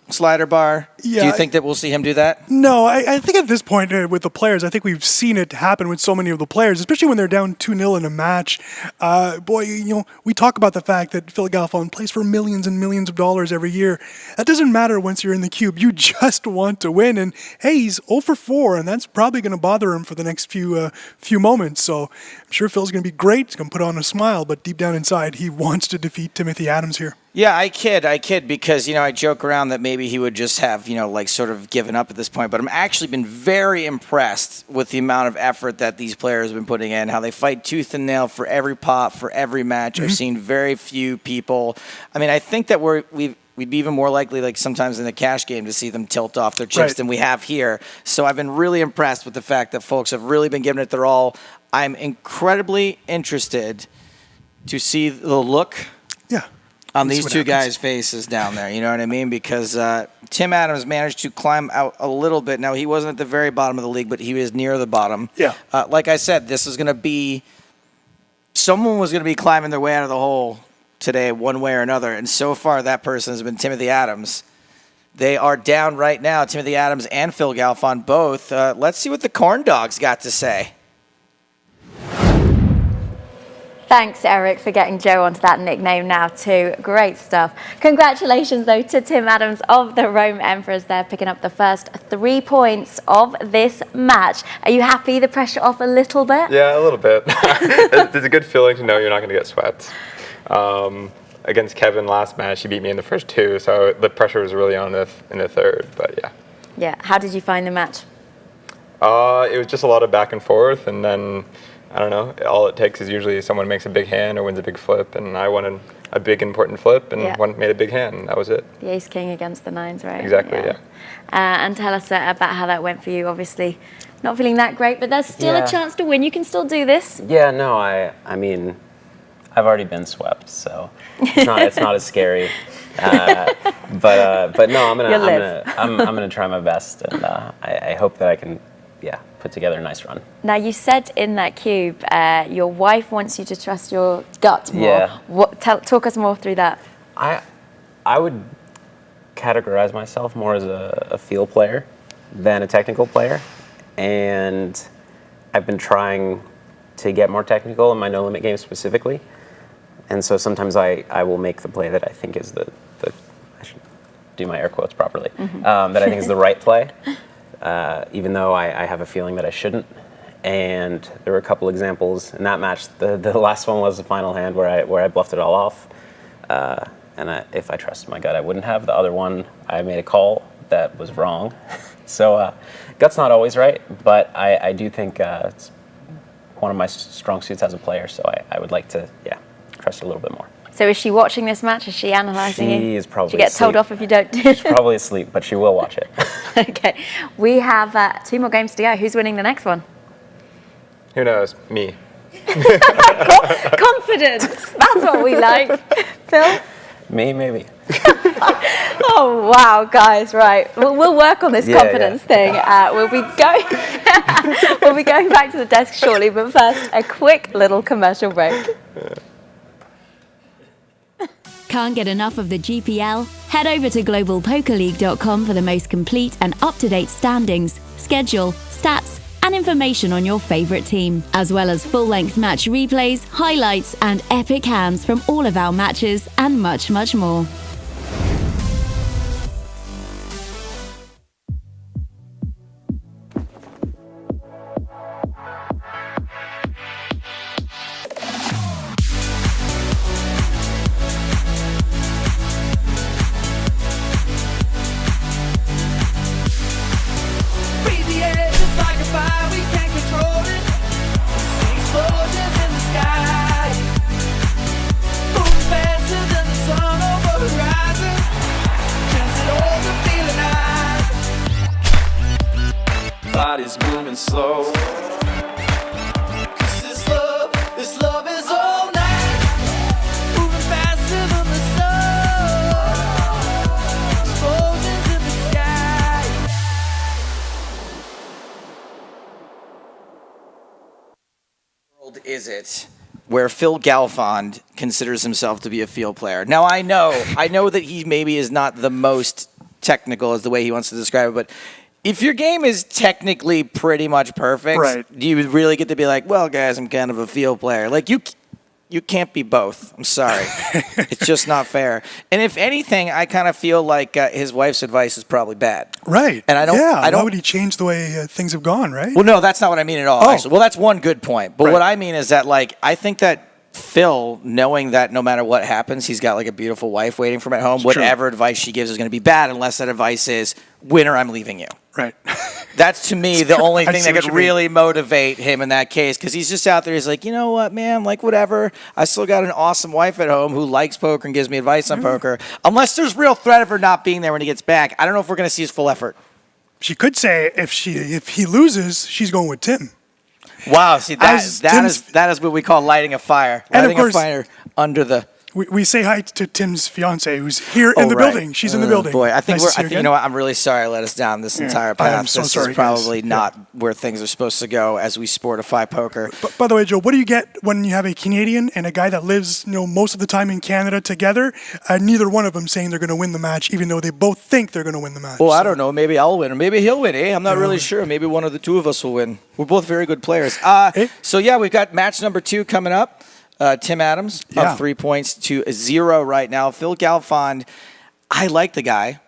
Slider bar. Yeah, Do you think that we'll see him do that? No, I think at this point with the players, I think we've seen it happen with so many of the players, especially when they're down 2-0 in a match. We talk about the fact that Phil Galfond plays for millions and millions of dollars every year. That doesn't matter once you're in the cube. You just want to win. And hey, he's 0 for 4, and that's probably going to bother him for the next few moments. So I'm sure Phil's going to be great. He's going to put on a smile, but deep down inside, he wants to defeat Timothy Adams here. Yeah, I kid because, I joke around that maybe he would just have, sort of given up at this point. But I'm actually been very impressed with the amount of effort that these players have been putting in, how they fight tooth and nail for every pot, for every match. I've seen very few people. I think that we'd be even more likely, like sometimes in the cash game, to see them tilt off their chips than we have here. So I've been really impressed with the fact that folks have really been giving it their all. I'm incredibly interested to see the look on these two guys' faces down there, you know what I mean? Because Tim Adams managed to climb out a little bit. Now, he wasn't at the very bottom of the league, but he was near the bottom. Yeah. Like I said, this is going to be – someone was going to be climbing their way out of the hole today one way or another, and so far that person has been Timothy Adams. They are down right now, Timothy Adams and Phil Galfond both. Let's see what the Corn Dogs got to say. Thanks, Eric, for getting Joe onto that nickname now too. Great stuff. Congratulations, though, to Tim Adams of the Rome Emperors. They're picking up the first 3 points of this match. Are you happy the pressure off a little bit? Yeah, a little bit. It's a good feeling to know you're not going to get swept. Against Kevin last match, he beat me in the first 2, so the pressure was really on in the third, but yeah. Yeah. How did you find the match? It was just a lot of back and forth, and then I don't know. All it takes is usually someone makes a big hand or wins a big flip, and I won a big important flip and one made a big hand, and that was it. The ace king against the nines, right? Exactly, yeah. And tell us about how that went for you. Obviously, not feeling that great, but there's still a chance to win. You can still do this. Yeah, no, I mean, I've already been swept, so it's not as scary. But no, You'll I'm gonna try my best, and I hope that I can, put together a nice run. Now, you said in that cube, your wife wants you to trust your gut more. Yeah. Talk us more through that. I would categorize myself more as a feel player than a technical player, and I've been trying to get more technical in my no limit game specifically, and so sometimes I will make the play that I think is the I should do my air quotes properly, that I think is the right play, even though I have a feeling that I shouldn't. And there were a couple examples in that match. The last one was the final hand where I bluffed it all off. And if I trusted my gut, I wouldn't have. The other one, I made a call that was wrong. So gut's not always right, but I do think it's one of my strong suits as a player. So I would like to, trust it a little bit more. So is she watching this match? Is she analysing you? She is probably She gets told asleep. off if you don't do She's probably asleep, but she will watch it. Okay. We have 2 more games to go. Who's winning the next one? Who knows? Me. Confidence. That's what we like. Phil? Me, maybe. Oh, wow, guys, right. We'll work on this confidence thing. We'll be going back to the desk shortly, but first, a quick little commercial break. Can't get enough of the GPL? Head over to globalpokerleague.com for the most complete and up-to-date standings, schedule, stats, and information on your favorite team, as well as full-length match replays, highlights, and epic hands from all of our matches, and much, much more. Body's moving slow. 'Cause this love is all night. Moving faster than the sun. Explosions in the sky. World is it where Phil Galfond considers himself to be a field player? Now, I know that he maybe is not the most technical as the way he wants to describe it, but if your game is technically pretty much perfect, Right. do you really get to be like, well, guys, I'm kind of a field player? Like, you can't be both. I'm sorry. It's just not fair. And if anything, I kind of feel like his wife's advice is probably bad. Right. And I don't. Why would he change the way things have gone, right? Well, no, that's not what I mean at all, actually. Well, that's one good point. But Right. what I mean is that, like, I think that Phil, knowing that no matter what happens, he's got, like, a beautiful wife waiting for him at home, whatever advice she gives is going to be bad unless that advice is, winner, I'm leaving you. Right. That's, to me, the only thing see that what could you mean. really motivate him in that case, because he's just out there. He's like, you know what, man? Like, whatever. I still got an awesome wife at home who likes poker and gives me advice on poker. Unless there's real threat of her not being there when he gets back, I don't know if we're going to see his full effort. She could say if he loses, she's going with Tim. Wow, see, As that is what we call lighting a fire. And of Lighting course- a fire under the... We say hi to Tim's fiance, who's here in the right. building. She's in the building. Boy, I think Nice to see you again. know what? I'm really sorry I let us down this entire path. I am so this sorry, is probably guys. not where things are supposed to go as we sportify poker. But by the way, Joe, what do you get when you have a Canadian and a guy that lives, most of the time in Canada together? Neither one of them saying they're going to win the match, even though they both think they're going to win the match. Well, I So- don't know. Maybe I'll win, or maybe he'll win. I'm not really sure. Maybe one of the two of us will win. We're both very good players. So yeah, we've got match number 2 coming up. Tim Adams up 3 points to 0 right now. Phil Galfond, I like the guy.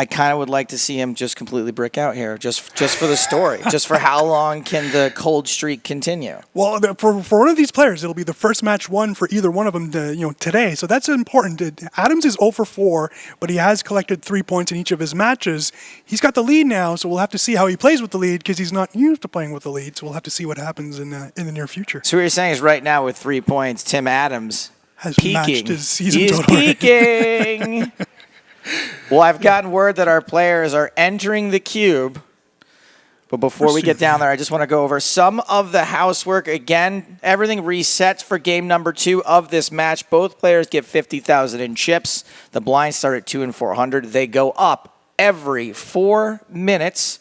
I kind of would like to see him just completely brick out here, just for the story, just for how long can the cold streak continue. Well, for one of these players, it'll be the first match won for either one of them today. So that's important. Adams is 0 for 4, but he has collected 3 points in each of his matches. He's got the lead now, so we'll have to see how he plays with the lead because he's not used to playing with the lead. So we'll have to see what happens in the near future. So what you're saying is right now with 3 points, Tim Adams Has peaking. matched his season He's total. peaking. Well, I've gotten word that our players are entering the cube But before we get down there, I just want to go over some of the housework. Again, everything resets for game number 2 of this match. Both players get 50,000 in chips. The blinds start at 2 and 400. They go up every 4 minutes.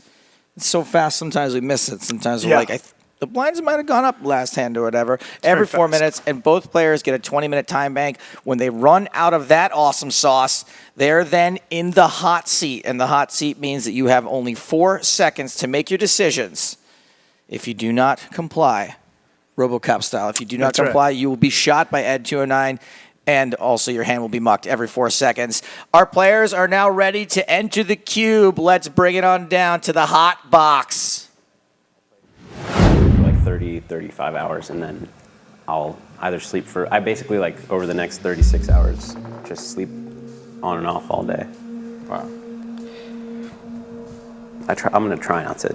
It's so fast, sometimes we miss it. Sometimes we're like, the blinds might have gone up last hand or whatever. Every 4 minutes, and both players get a 20-minute time bank. When they run out of that awesome sauce, they're then in the hot seat, and the hot seat means that you have only 4 seconds to make your decisions. If you do not comply, RoboCop style, if you do not comply, you will be shot by Ed209, and also your hand will be mucked every 4 seconds. Our players are now ready to enter the cube. Let's bring it on down to the hot box. 30, 35 hours, and then I'll either sleep for, I basically like over the next 36 hours, just sleep on and off all day. Wow. I'm gonna try not to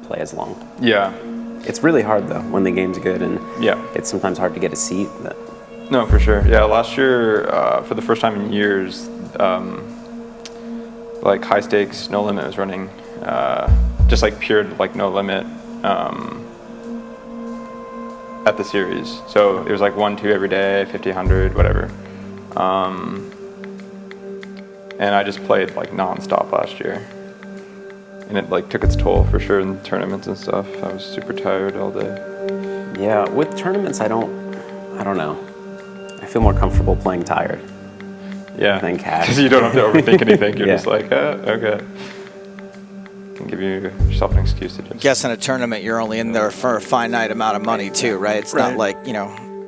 play as long. Yeah. It's really hard though when the game's good, and Yeah. it's sometimes hard to get a seat. But No, for sure. Yeah, last year, for the first time in years, like high stakes, no limit was running, just like pure like no limit at the series. So it was like 1-2 every day, 50, 100, whatever. And I just played like nonstop last year, and it like took its toll for sure in tournaments and stuff. I was super tired all day. yeah, with tournaments, I don't know. I feel more comfortable playing tired. Yeah, Than cash. because you don't have to overthink anything. You're Yeah. just like, okay. Can give yourself an excuse to just. Guess in a tournament, you're only in there for a finite amount of money, too, right? It's not like,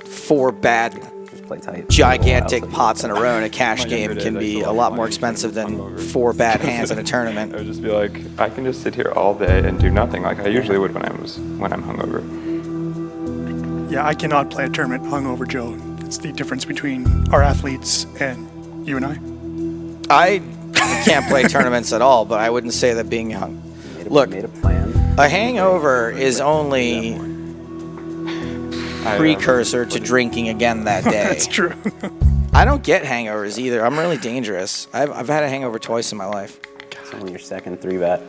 4 bad, Just play tight. gigantic pots in a row in a cash My younger game days, can I be still a had lot money more for expensive than hungover. 4 bad hands in a I tournament. would just be like, I can just sit here all day and do nothing, like I usually would when I'm hungover. Yeah, I cannot play a tournament hungover, Joe. It's the difference between our athletes and you and I. I can't play tournaments at all, but I wouldn't say that being hung. Look, Made a plan. a hangover is only precursor to drinking again that day. That's true. I don't get hangovers either. I'm really dangerous. I've had a hangover twice in my life. It's only your second 3-bet.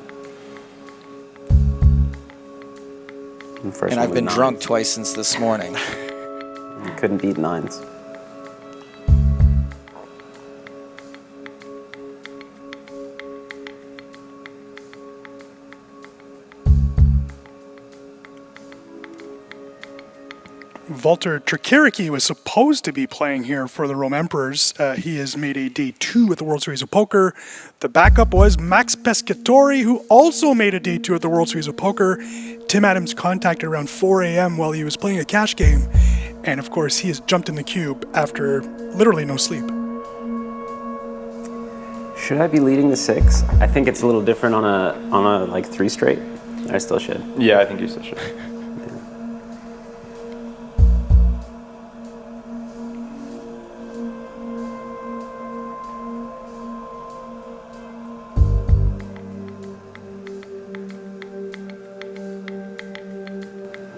And I've been drunk twice since this morning. You couldn't beat 9s. Walter Trikiriki was supposed to be playing here for the Rome Emperors. He has made a day 2 at the World Series of Poker. The backup was Max Pescatori, who also made a day 2 at the World Series of Poker. Tim Adams contacted around 4 a.m. while he was playing a cash game. And of course, he has jumped in the cube after literally no sleep. Should I be leading the 6? I think it's a little different on a like 3 straight. I still should. Yeah, I think you still should.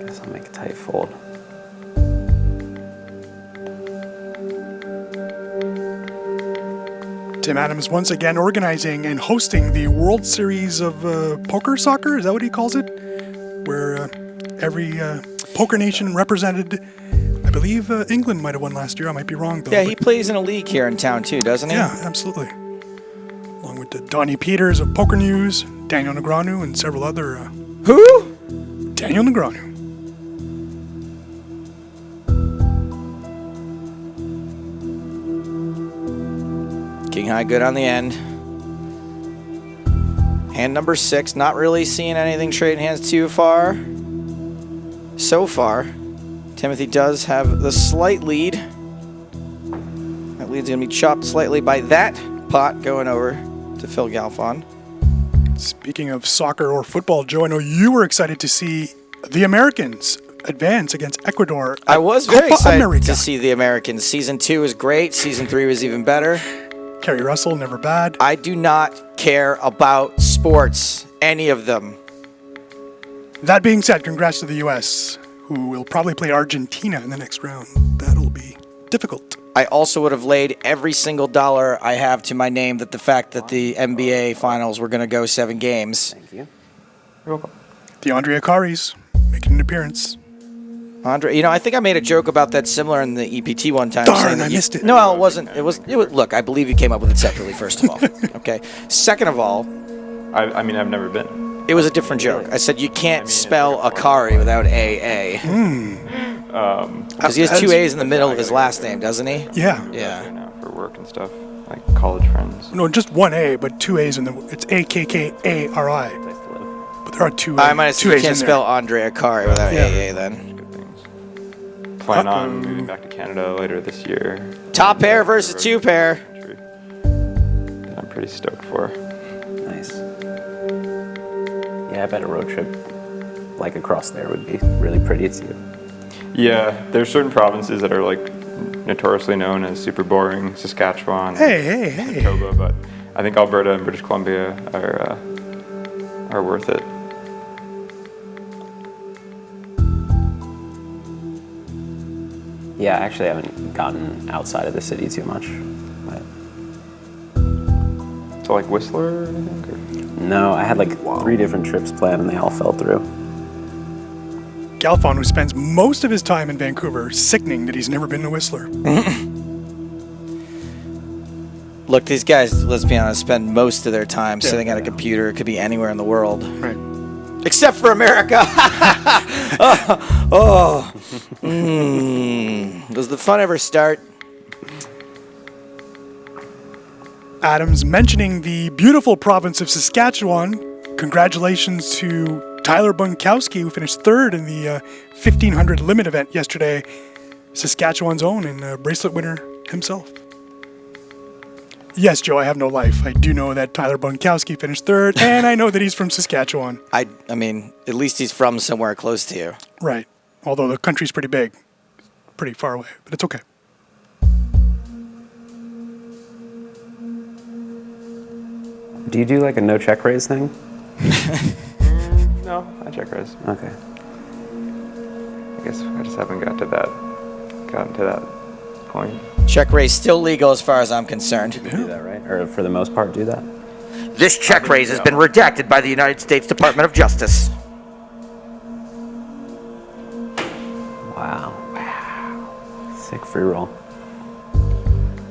I guess I'll make a tight fold. Tim Adams once again organizing and hosting the World Series of Poker Soccer. Is that what he calls it? Where every poker nation represented. I believe England might have won last year. I might be wrong, though. Yeah, he plays in a league here in town too, doesn't he? Yeah, absolutely. Along with Donnie Peters of Poker News, Daniel Negreanu, and several other. Who? Daniel Negreanu. King high good on the end. Hand number 6, not really seeing anything trading hands too far. So far, Timothy does have the slight lead. That lead's going to be chopped slightly by that pot going over to Phil Galfond. Speaking of soccer or football, Joe, I know you were excited to see the Americans advance against Ecuador. I was very Copa excited America. to see the Americans. Season 2 was great. Season 3 was even better. Kerry Russell, never bad. I do not care about sports, any of them. That being said, congrats to the U.S., who will probably play Argentina in the next round. That'll be difficult. I also would have laid every single dollar I have to my name that the fact that the NBA finals were going to go 7 games. Thank you. You're welcome. The Andre Akaris making an appearance. Andre, I think I made a joke about that similar in the EPT one time. Darn, saying that I missed it. No, well, it wasn't. It was. Look, I believe you came up with it separately. First of all, okay. Second of all, I mean, I've never been. it was a different joke. I said you can't spell Akari without AA. Because he has two A's in the middle of his last name, doesn't he? Yeah. Yeah. Now for work and stuff, like college friends. No, just one A, but two A's in the. It's AKKARI. Place to live. But there are two. I might assume two you A's can't in spell Andre Akari without Yeah. AA then. Good things. Plan on moving back to Canada later this year. Top pair versus two pair. That I'm pretty stoked for. Nice. Yeah, I bet a road trip like across there would be really pretty too. Yeah, there's certain provinces that are like notoriously known as super boring. Saskatchewan, Hey. Manitoba, but I think Alberta and British Columbia are worth it. Yeah, actually, I haven't gotten outside of the city too much. But So like Whistler, I think. Or? no, I had like 3 different trips planned and they all fell through. Galfond, who spends most of his time in Vancouver, sickening that he's never been to Whistler. Look, these guys, let's be honest, spend most of their time sitting at a computer. It could be anywhere in the world. Right. Except for America. Does the fun ever start? Adams mentioning the beautiful province of Saskatchewan. Congratulations to Tyler Bunkowski, who finished third in the 1500 limit event yesterday. Saskatchewan's own and bracelet winner himself. Yes, Joe, I have no life. I do know that Tyler Bunkowski finished third, and I know that he's from Saskatchewan. I mean, at least he's from somewhere close to you. Right. Although the country's pretty big. Pretty far away, but it's okay. Do you do like a no check raise thing? No, I check res. Okay. I guess I just haven't gotten to that point. Check raise still legal as far as I'm concerned. Do that, right? Or for the most part, do that? This check raise has been redacted by the United States Department of Justice. Wow. Sick free roll.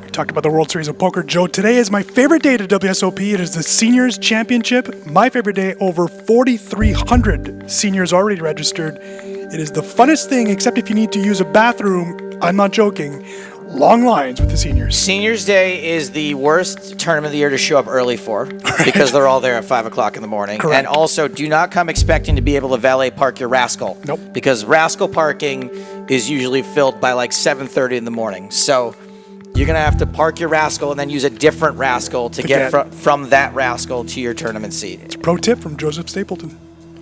We talked about the World Series of Poker. Joe, today is my favorite day to WSOP. It is the Seniors Championship. My favorite day, over 4,300 seniors already registered. It is the funnest thing, except if you need to use a bathroom. I'm not joking. Long lines with the seniors. Seniors Day is the worst tournament of the year to show up early for because they're all there at 5 o'clock in the morning. Correct. And also, do not come expecting to be able to valet park your Rascal. Nope. Because Rascal parking is usually filled by like 7:30 in the morning. So you're going to have to park your Rascal and then use a different Rascal to get from that Rascal to your tournament seat. Pro tip from Joseph Stapleton.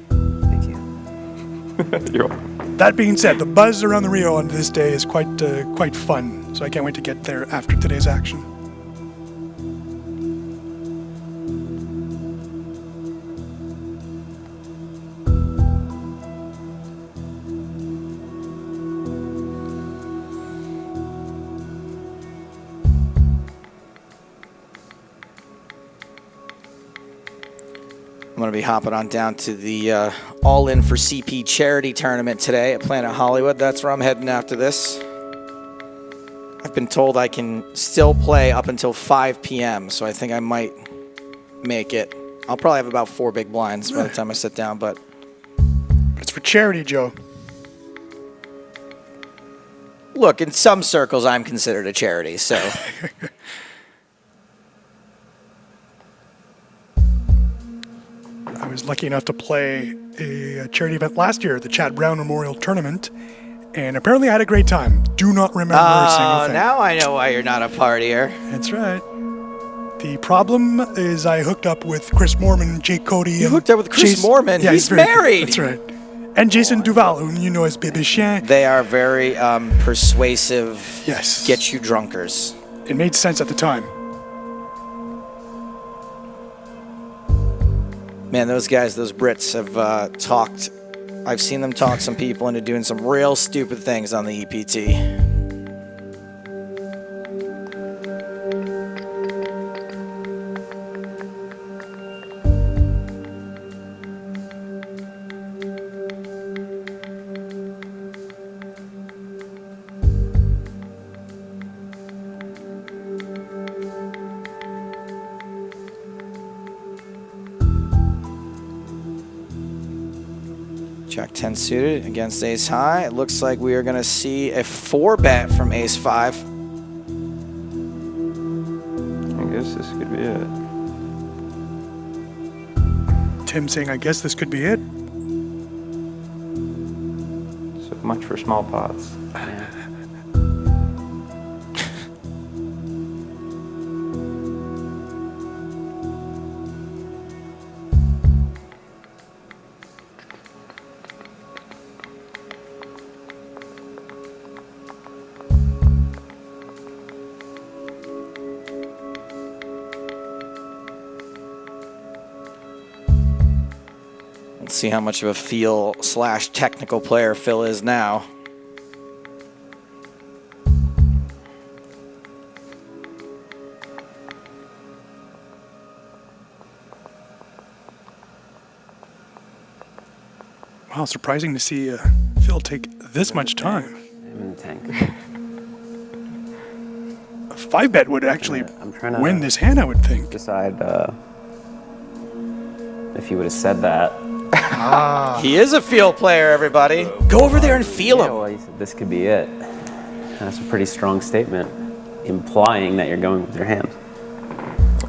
Thank you. You're welcome. That being said, the buzz around the Rio on this day is quite fun. So I can't wait to get there after today's action. I'm going to be hopping on down to the All In for CP charity tournament today at Planet Hollywood. That's where I'm heading after this. I've been told I can still play up until 5 p.m., so I think I might make it. I'll probably have about 4 big blinds by the time I sit down, but It's for charity, Joe. look, in some circles, I'm considered a charity, so. I was lucky enough to play a charity event last year, the Chad Brown Memorial Tournament, and apparently I had a great time. Do not remember a single thing. Now I know why you're not a partier. That's right. The problem is I hooked up with Chris Moorman, Jake Cody. You hooked up with Chris Moorman? Yeah, He's very good. married. That's right. And Jason Duval, whom you know as Bébé Chien. They are very persuasive, Yes. get you drunkers. It made sense at the time. Man, those guys, those Brits have talked. I've seen them talk some people into doing some real stupid things on the EPT. Jack 10 suited against ace high. It looks like we are going to see a 4-bet from ace 5. I guess this could be it. Tim saying, I guess this could be it. So much for small pots. Let's see how much of a feel/technical player Phil is now. Wow, surprising to see Phil take this much time. I'm in the tank. A 5-bet would actually I'm trying to win this hand, I would think. decide if you would have said that. He is a feel player, everybody. Go over there and feel Yeah, him. well, you said this could be it. That's a pretty strong statement, implying that you're going with your hand.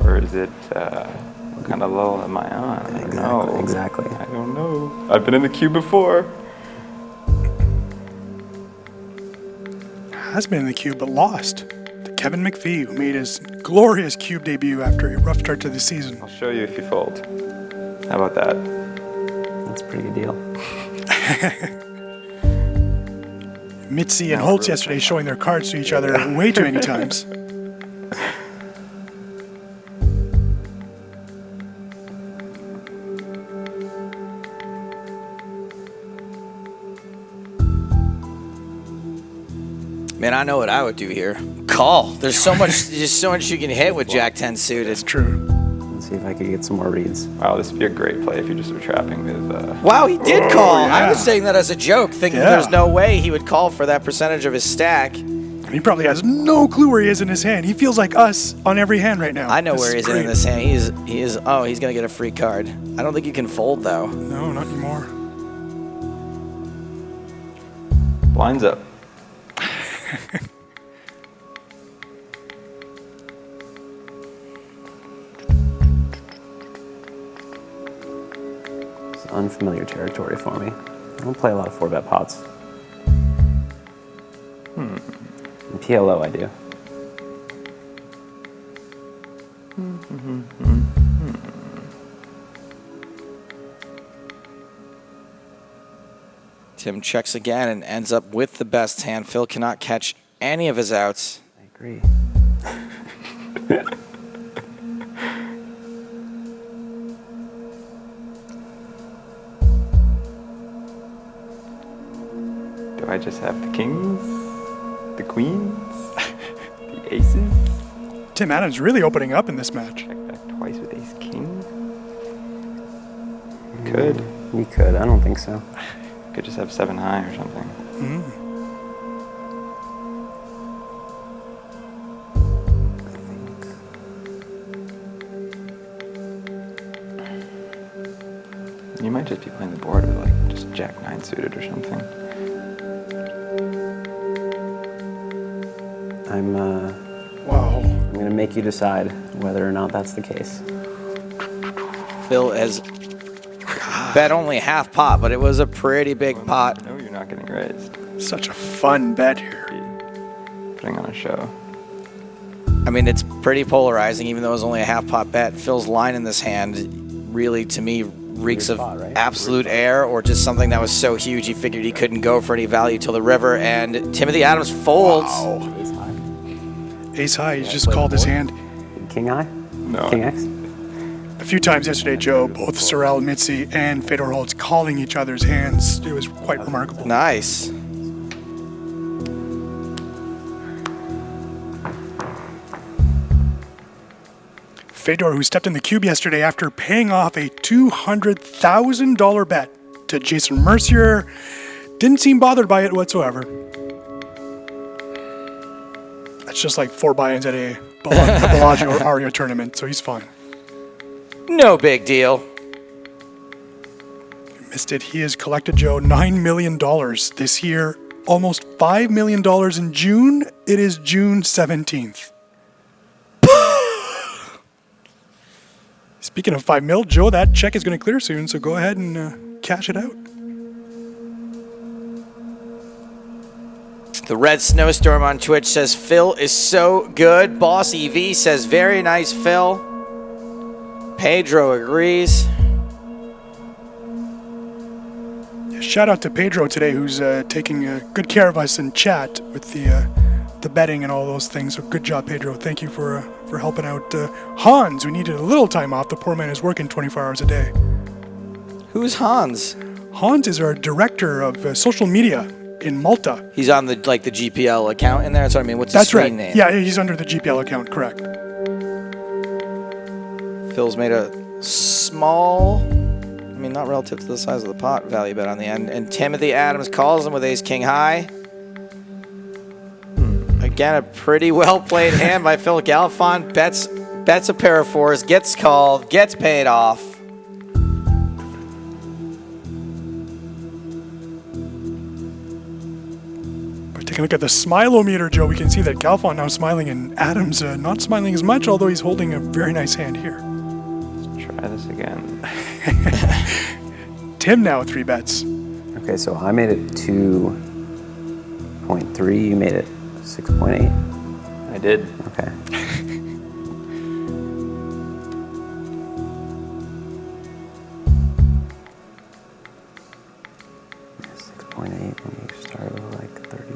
Or is it, what kind of lull am I on? I don't know. Exactly. I don't know. I've been in the queue before. Has been in the cube, but lost to Kevin McPhee, who made his glorious cube debut after a rough start to the season. I'll show you if you fold. How about that? That's a pretty good deal. Mitzi and Holtz yesterday showing their cards to each other way too many times. Man, I know what I would do here. Call. There's so much you can hit with Jack 10 suited. It's true. Let's see if I could get some more reads. Wow, this would be a great play if you just were trapping with, Wow, he did call. I yeah. was saying that as a joke, thinking Yeah. there's no way he would call for that percentage of his stack. And he probably has no clue where he is in his hand. He feels like us on every hand right now. I know This where is he's in great. this hand. He is. Oh, he's gonna get a free card. I don't think you can fold though. No, not anymore. blinds up. It's unfamiliar territory for me. I don't play a lot of 4-bet pots. In PLO, I do. Tim checks again and ends up with the best hand. Phil cannot catch any of his outs. I agree. Do I just have the kings, the queens, the aces? Tim Adams really opening up in this match. Check back twice with ace king. Could. You could. I don't think so. Could just have 7 high or something. You might just be playing the board with like just Jack 9 suited or something. Wow. I'm gonna make you decide whether or not that's the case. Phil has bet only half pot, but it was a pretty big pot. No, you're not getting raised. Such a fun bet here. Putting on a show. I mean, it's pretty polarizing, even though it was only a half pot bet. Phil's line in this hand really, to me, reeks of spot, right? absolute air or just something that was so huge he figured he couldn't go for any value till the river. And Timothy Adams folds. Ace high. Ace high, he's just called his hand. King high? No. King X? A few times yesterday, Joe, both Sorel Mitzi and Fedor Holtz calling each other's hands. It was quite remarkable. Nice. Fedor, who stepped in the cube yesterday after paying off a $200,000 bet to Jason Mercier, didn't seem bothered by it whatsoever. That's just like 4 buy-ins at a Bellagio or Aria tournament, so he's fine. No big deal. missed it. He has collected, Joe, $9 million this year. Almost $5 million in June. It is June 17th. Speaking of 5 mil, Joe, that check is going to clear soon, so go ahead and cash it out. The Red Snowstorm on Twitch says, Phil is so good. Boss EV says, very nice, Phil. Pedro agrees. Shout out to Pedro today, who's taking good care of us in chat with the betting and all those things. So good job, Pedro. Thank you for helping out Hans, who needed a little time off. The poor man is working 24 hours a day. Who's Hans? Hans is our director of social media in Malta. He's on the GPL account in there. That's what I mean. What's his That's right. name? Yeah, he's under the GPL account. Correct. Phil's made a small, I mean, not relative to the size of the pot, value bet on the end. And Timothy Adams calls him with ace king high. Again, a pretty well played hand by Phil Galfond. Bets a pair of fours, gets called, gets paid off. Taking a look at the smile-o-meter, Joe, we can see that Galfond now smiling and Adams not smiling as much, although he's holding a very nice hand here. Let's try this again. Tim now with 3 bets. Okay, so I made it 2.3. You made it 6.8. I did. Okay. 6.8 when you started with like 34.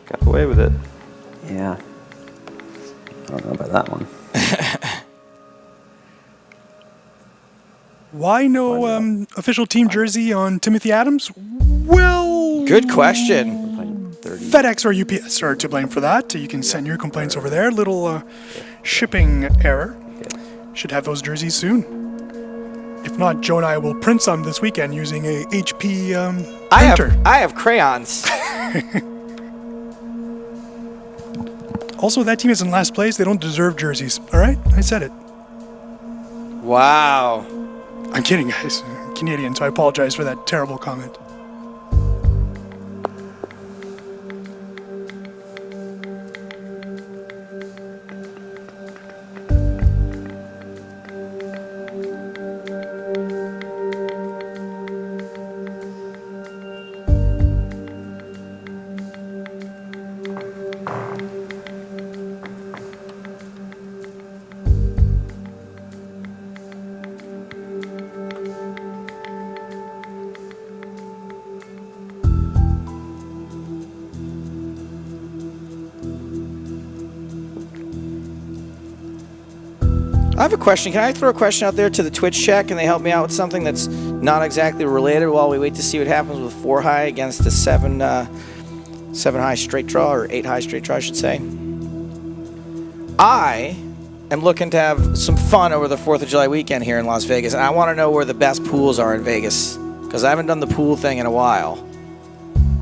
Got away with it. Yeah. I don't know about that one. Why no official team jersey on Timothy Adams? Well, good question. FedEx or UPS are to blame for that. You can send your complaints over there. Little shipping error. Should have those jerseys soon. If not, Joe and I will print some this weekend using a HP printer. I have crayons. Also, that team is in last place. They don't deserve jerseys. All right? I said it. Wow. I'm kidding, guys. I'm Canadian, so I apologize for that terrible comment. I have a question. Can I throw a question out there to the Twitch chat? Can they help me out with something that's not exactly related while we wait to see what happens with 4 high against the 7 high straight draw, or 8 high straight draw, I should say. I am looking to have some fun over the 4th of July weekend here in Las Vegas, and I want to know where the best pools are in Vegas, because I haven't done the pool thing in a while.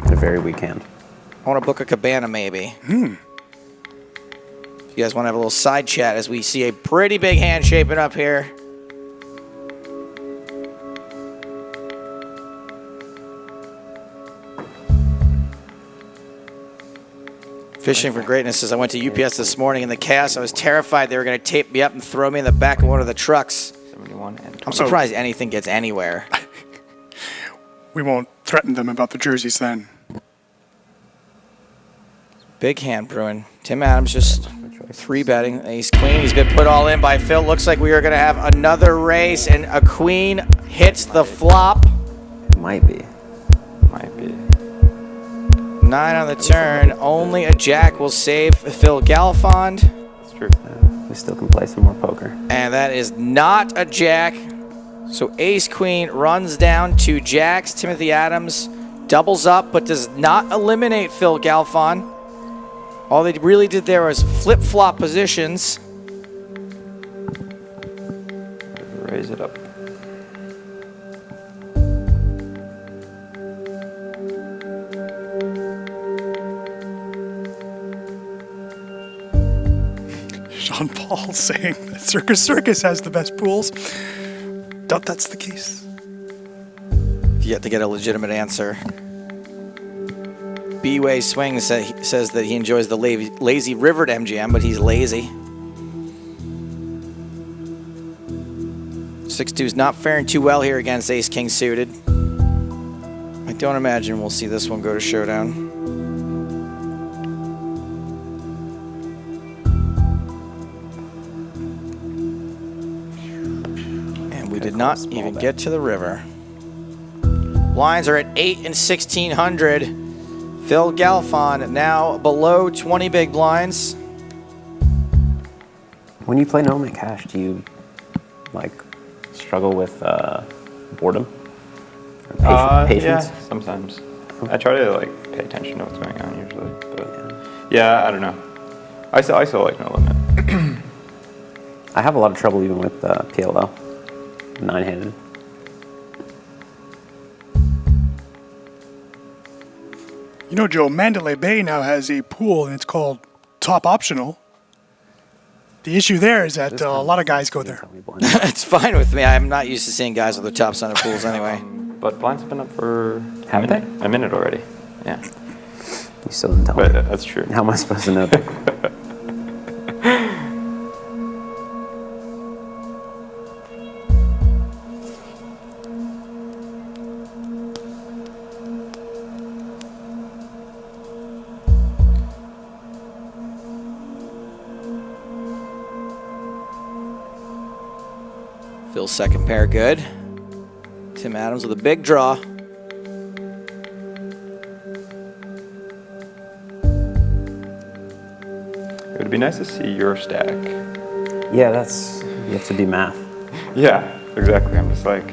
A very weak hand. I want to book a cabana, maybe. You guys want to have a little side chat as we see a pretty big hand shaping up here. Fishing for Greatness says, I went to UPS this morning in the cast. I was terrified they were going to tape me up and throw me in the back of one of the trucks. 71 and I'm surprised anything gets anywhere. We won't threaten them about the jerseys then. Big hand brewing. Tim Adams just 3-betting. Ace queen. He's been put all in by Phil. Looks like we are going to have another race, and a queen hits the flop. It might be. might be. 9 on the turn. Only a jack will save Phil Galfond. That's true. We still can play some more poker. And that is not a jack. So ace queen runs down to jacks. Timothy Adams doubles up but does not eliminate Phil Galfond. All they really did there was flip-flop positions. Raise it up. Sean Paul saying that Circus Circus has the best pools. Doubt that's the case. Yet to get a legitimate answer. B-Way Swing says that he enjoys the lazy rivered MGM, but he's lazy. 6-2's not faring too well here against Ace-King suited. I don't imagine we'll see this one go to showdown. And we did not even get to the river. Blinds are at 8 and 1600. Phil Galfond now below 20 big blinds. When you play No Limit Cash, do you like struggle with boredom or patience? Yeah, sometimes. I try to like pay attention to what's going on usually, but yeah, I don't know. I still like No Limit. I have a lot of trouble even with PLO, 9-handed. You know, Joe, Mandalay Bay now has a pool, and it's called Top Optional. The issue there is that a lot of guys go there. It's fine with me. I'm not used to seeing guys with their tops on the pools anyway. But blinds have been up for Haven't a minute already. Yeah. You still didn't tell me. But that's true. How am I supposed to know that? Phil's second pair good. Tim Adams with a big draw. It would be nice to see your stack. Yeah, you have to do math. Yeah, exactly. I'm just like,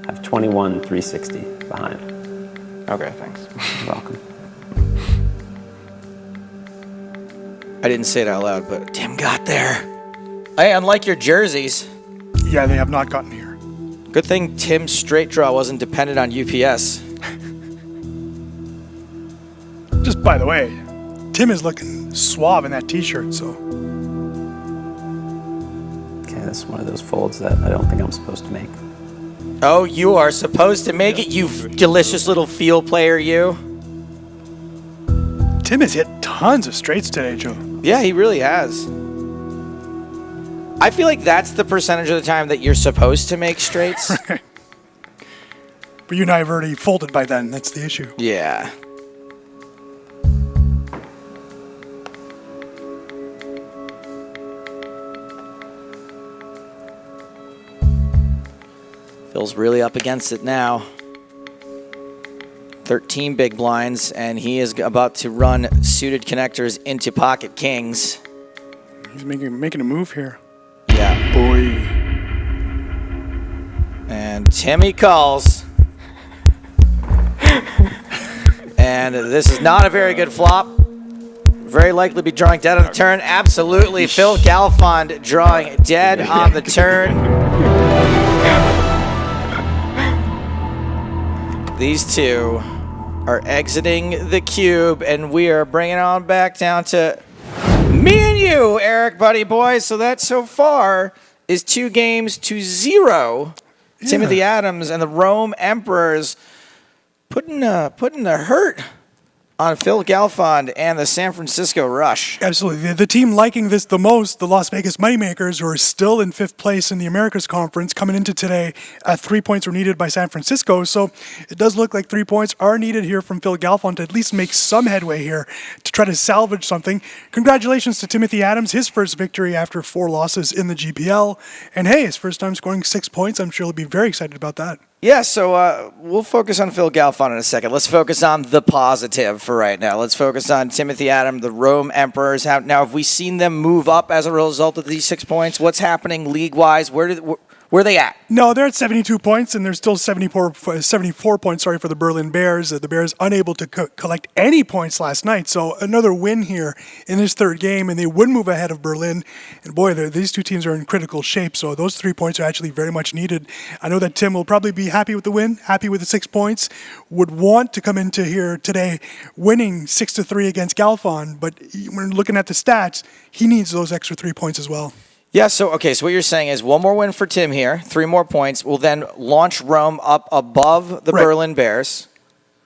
I have 21, 360 behind. okay, thanks. You're welcome. I didn't say it out loud, but Tim got there. Hey, unlike your jerseys, Yeah, they have not gotten here. good thing Tim's straight draw wasn't dependent on UPS. Just by the way, Tim is looking suave in that t-shirt, so Okay, this is one of those folds that I don't think I'm supposed to make. Oh, you are supposed to make it, you delicious little field player, you. Tim has hit tons of straights today, Joe. Yeah, he really has. I feel like that's the percentage of the time that you're supposed to make straights. But you and I have already folded by then. That's the issue. Yeah. Phil's really up against it now. 13 big blinds, and he is about to run suited connectors into pocket kings. He's making a move here. Yeah. Boy. And Timmy calls. And this is not a very good flop. Very likely be drawing dead on the turn. Absolutely. Phil Galfond drawing dead on the turn. These two are exiting the cube, and we are bringing it on back down to me and you, Eric, buddy boy. So that so far is 2-0. Yeah. Timothy Adams and the Rome Emperors putting the hurt on Phil Galfond and the San Francisco Rush. Absolutely. The team liking this the most, the Las Vegas Moneymakers, who are still in 5th place in the Americas Conference, coming into today, 3 points were needed by San Francisco. So it does look like 3 points are needed here from Phil Galfond to at least make some headway here to try to salvage something. Congratulations to Timothy Adams, his first victory after 4 losses in the GPL. And hey, his first time scoring 6 points. I'm sure he'll be very excited about that. Yeah, so we'll focus on Phil Galfond in a second. Let's focus on the positive for right now. Let's focus on Timothy Adams, the Rome Emperors. Now, have we seen them move up as a result of these 6 points? What's happening league-wise? Where Where are they at? No, they're at 72 points, and there's still 74 points, for the Berlin Bears. The Bears unable to collect any points last night, so another win here in this third game, and they would move ahead of Berlin. And boy, these two teams are in critical shape, so those 3 points are actually very much needed. I know that Tim will probably be happy with the win, happy with the 6 points, would want to come into here today winning 6-3 against Galfond, but when looking at the stats, he needs those extra 3 points as well. Yeah, so what you're saying is one more win for Tim here, 3 more points, will then launch Rome up above the Berlin Bears.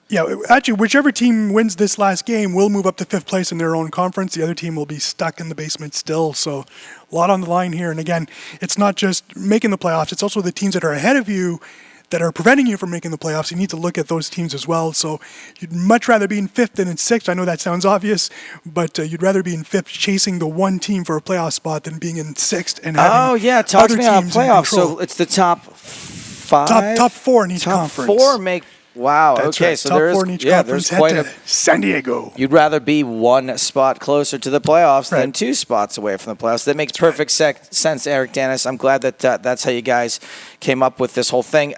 Yeah, actually, whichever team wins this last game will move up to 5th place in their own conference. The other team will be stuck in the basement still, so a lot on the line here. And again, it's not just making the playoffs, it's also the teams that are ahead of you that are preventing you from making the playoffs. You need to look at those teams as well. So you'd much rather be in 5th than in 6th. I know that sounds obvious, but you'd rather be in 5th chasing the one team for a playoff spot than being in 6th and having talk to me about teams playoffs. So it's the top 5? Top 4 in each conference. Top 4 make... Wow, That's okay, right. so Top there's 4 in each there's conference quite head to San Diego. You'd rather be 1 spot closer to the playoffs than 2 spots away from the playoffs. That makes perfect sense, Eric Dennis. I'm glad that that's how you guys came up with this whole thing.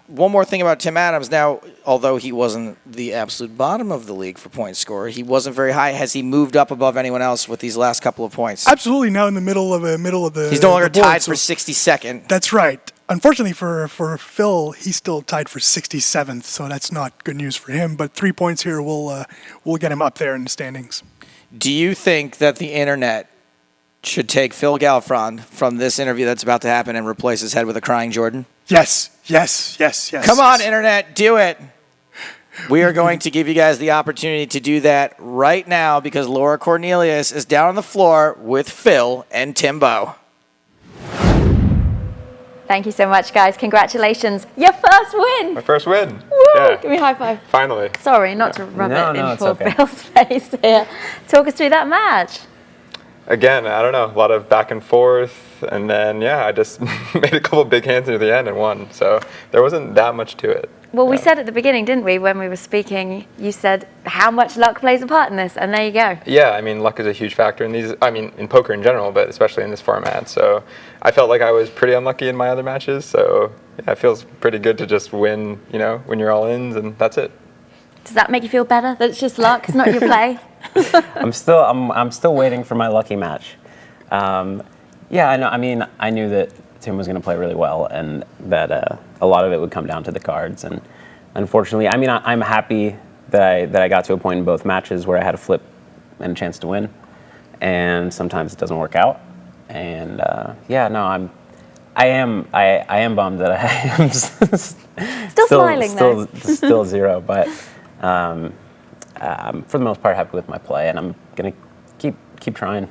One more thing about Tim Adams. Now, although he wasn't the absolute bottom of the league for point scorer, he wasn't very high. Has he moved up above anyone else with these last couple of points? Absolutely. Now in the middle of the he's no longer the board, tied for 62nd. That's right. Unfortunately for Phil, he's still tied for 67th, so that's not good news for him. But 3 points here will get him up there in the standings. Do you think that the internet should take Phil Galfond from this interview that's about to happen and replace his head with a crying Jordan? Yes. Come on, internet, do it. We are going to give you guys the opportunity to do that right now because Laura Cornelius is down on the floor with Phil and Timbo. Thank you so much, guys. Congratulations. Your first win. My first win. Woo! Yeah. Give me a high five. Finally. Sorry, not to rub it in it's poor okay. Phil's face here. Talk us through that match. Again, I don't know, a lot of back and forth, and then, I just made a couple big hands near the end and won. So there wasn't that much to it. Well, we said at the beginning, didn't we, when we were speaking, you said how much luck plays a part in this, and there you go. Yeah, I mean, luck is a huge factor in these, in poker in general, but especially in this format. So I felt like I was pretty unlucky in my other matches. So, it feels pretty good to just win, when you're all ins, and that's it. Does that make you feel better, that it's just luck, it's not your play? I'm still waiting for my lucky match. I know. I mean, I knew that Tim was going to play really well, and that a lot of it would come down to the cards. And unfortunately, I'm happy that I got to a point in both matches where I had a flip and a chance to win. And sometimes it doesn't work out. And I am bummed that I am still smiling though. Still 0, but. I'm for the most part happy with my play, and I'm gonna keep trying.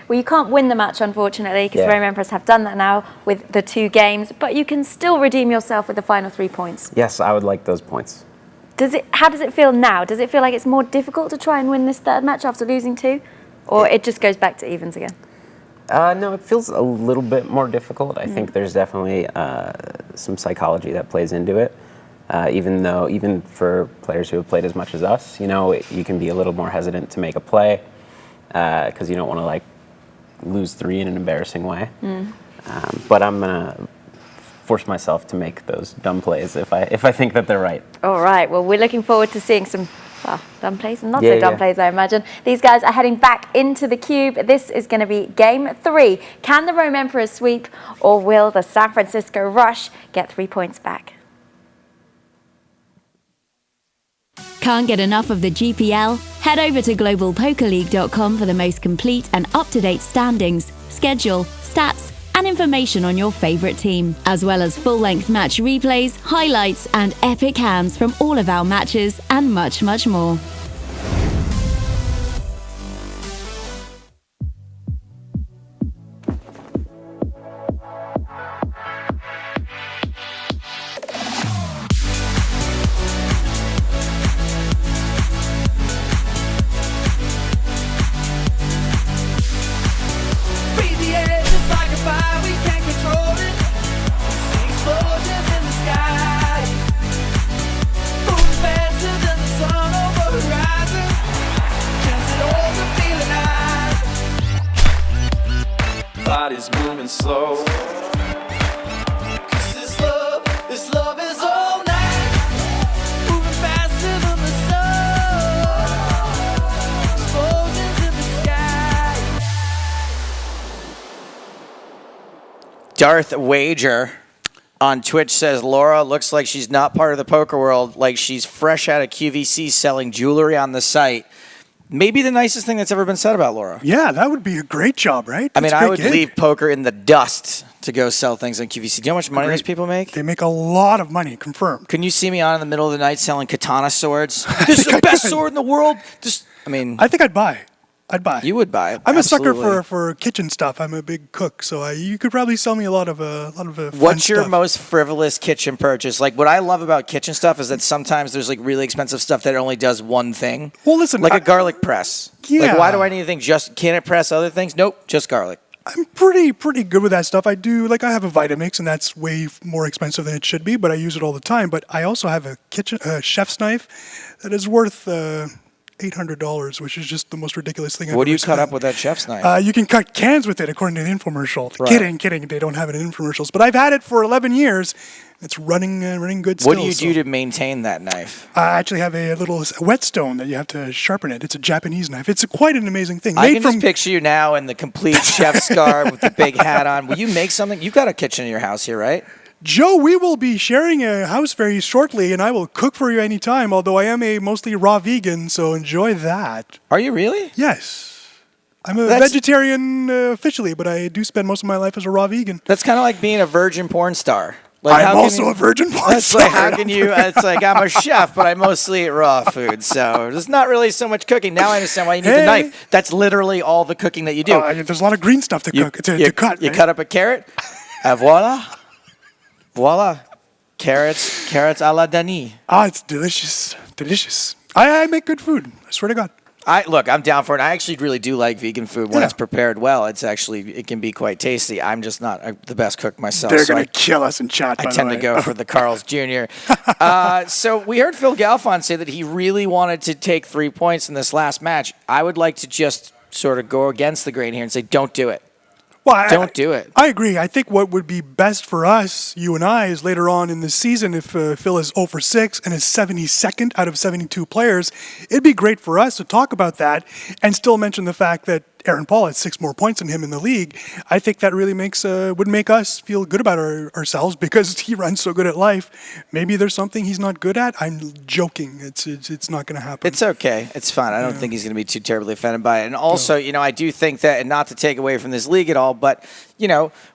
Well, you can't win the match, unfortunately, because Rome Emperors have done that now with the 2 games, but you can still redeem yourself with the final 3 points. Yes, I would like those points. How does it feel now? Does it feel like it's more difficult to try and win this third match after losing 2, or it just goes back to evens again? No, it feels a little bit more difficult. I think there's definitely some psychology that plays into it. Even for players who have played as much as us, you can be a little more hesitant to make a play because you don't want to lose 3 in an embarrassing way. But I'm gonna force myself to make those dumb plays if I think that they're right. All right. Well, we're looking forward to seeing some dumb plays and not so dumb plays, I imagine. These guys are heading back into the cube. This is going to be game 3. Can the Rome Emperors sweep, or will the San Francisco Rush get 3 points back? Can't get enough of the GPL? Head over to globalpokerleague.com for the most complete and up-to-date standings, schedule, stats, and information on your favorite team, as well as full-length match replays, highlights, and epic hands from all of our matches, and much, much more. Body's moving slow. This love is all night, moving faster than the sun. Explosions in the sky. Darth Wager on Twitch says, Laura looks like she's not part of the poker world, like she's fresh out of QVC selling jewelry on the site. Maybe the nicest thing that's ever been said about Laura. Yeah, that would be a great job, right? I mean, That's a I great would gig. leave poker in the dust to go sell things on QVC. Do you know how much money those people make? They make a lot of money, confirmed. Can you see me on in the middle of the night selling katana swords? This is the best sword in the world. I think I'd buy. You would buy it. I'm Absolutely. a sucker for kitchen stuff. I'm a big cook, so you could probably sell me a lot of fun What's your stuff. most frivolous kitchen purchase? Like, what I love about kitchen stuff is that sometimes there's like really expensive stuff that only does one thing. Well, listen, like a garlic press. Yeah. Like, why do I need anything? Just can it press other things? Nope, just garlic. I'm pretty good with that stuff. I do, I have a Vitamix, and that's way more expensive than it should be, but I use it all the time. But I also have a chef's knife that is worth $800, which is just the most ridiculous thing I've What do ever you cut spent. up with that chef's knife? You can cut cans with it, according to the infomercial. Right. Kidding. They don't have it in infomercials. But I've had it for 11 years. It's running good still. What do you do to maintain that knife? I actually have a little whetstone that you have to sharpen it. It's a Japanese knife. It's quite an amazing thing. I can just picture you now in the complete chef's garb with the big hat on. Will you make something? You've got a kitchen in your house here, right? Joe, we will be sharing a house very shortly, and I will cook for you anytime, although I am a mostly raw vegan, so enjoy that. Are you really? Yes. I'm a vegetarian officially, but I do spend most of my life as a raw vegan. That's kind of like being a virgin porn star. I'm also a virgin porn star. Like, how can you? It's like I'm a chef, but I mostly eat raw food, so there's not really so much cooking. Now I understand why you need the knife. That's literally all the cooking that you do. There's a lot of green stuff to cut. You Right? cut up a carrot, and voila, carrots a la Dani. It's delicious. I make good food. I swear to God. I'm down for it. I actually really do like vegan food when it's prepared well. It can be quite tasty. I'm just not the best cook myself. They're going to kill us in chat, I tend to go for the Carl's Jr. So we heard Phil Galfond say that he really wanted to take 3 points in this last match. I would like to just sort of go against the grain here and say, don't do it. Well, Don't do it. I agree. I think what would be best for us, you and I, is later on in the season, if Phil is 0 for 6 and is 72nd out of 72 players, it'd be great for us to talk about that and still mention the fact that Aaron Paul has 6 more points than him in the league. I think that really would make us feel good about ourselves because he runs so good at life. Maybe there's something he's not good at. I'm joking. It's not going to happen. It's okay. It's fine. I don't think he's going to be too terribly offended by it. And also, I do think that, and not to take away from this league at all, but,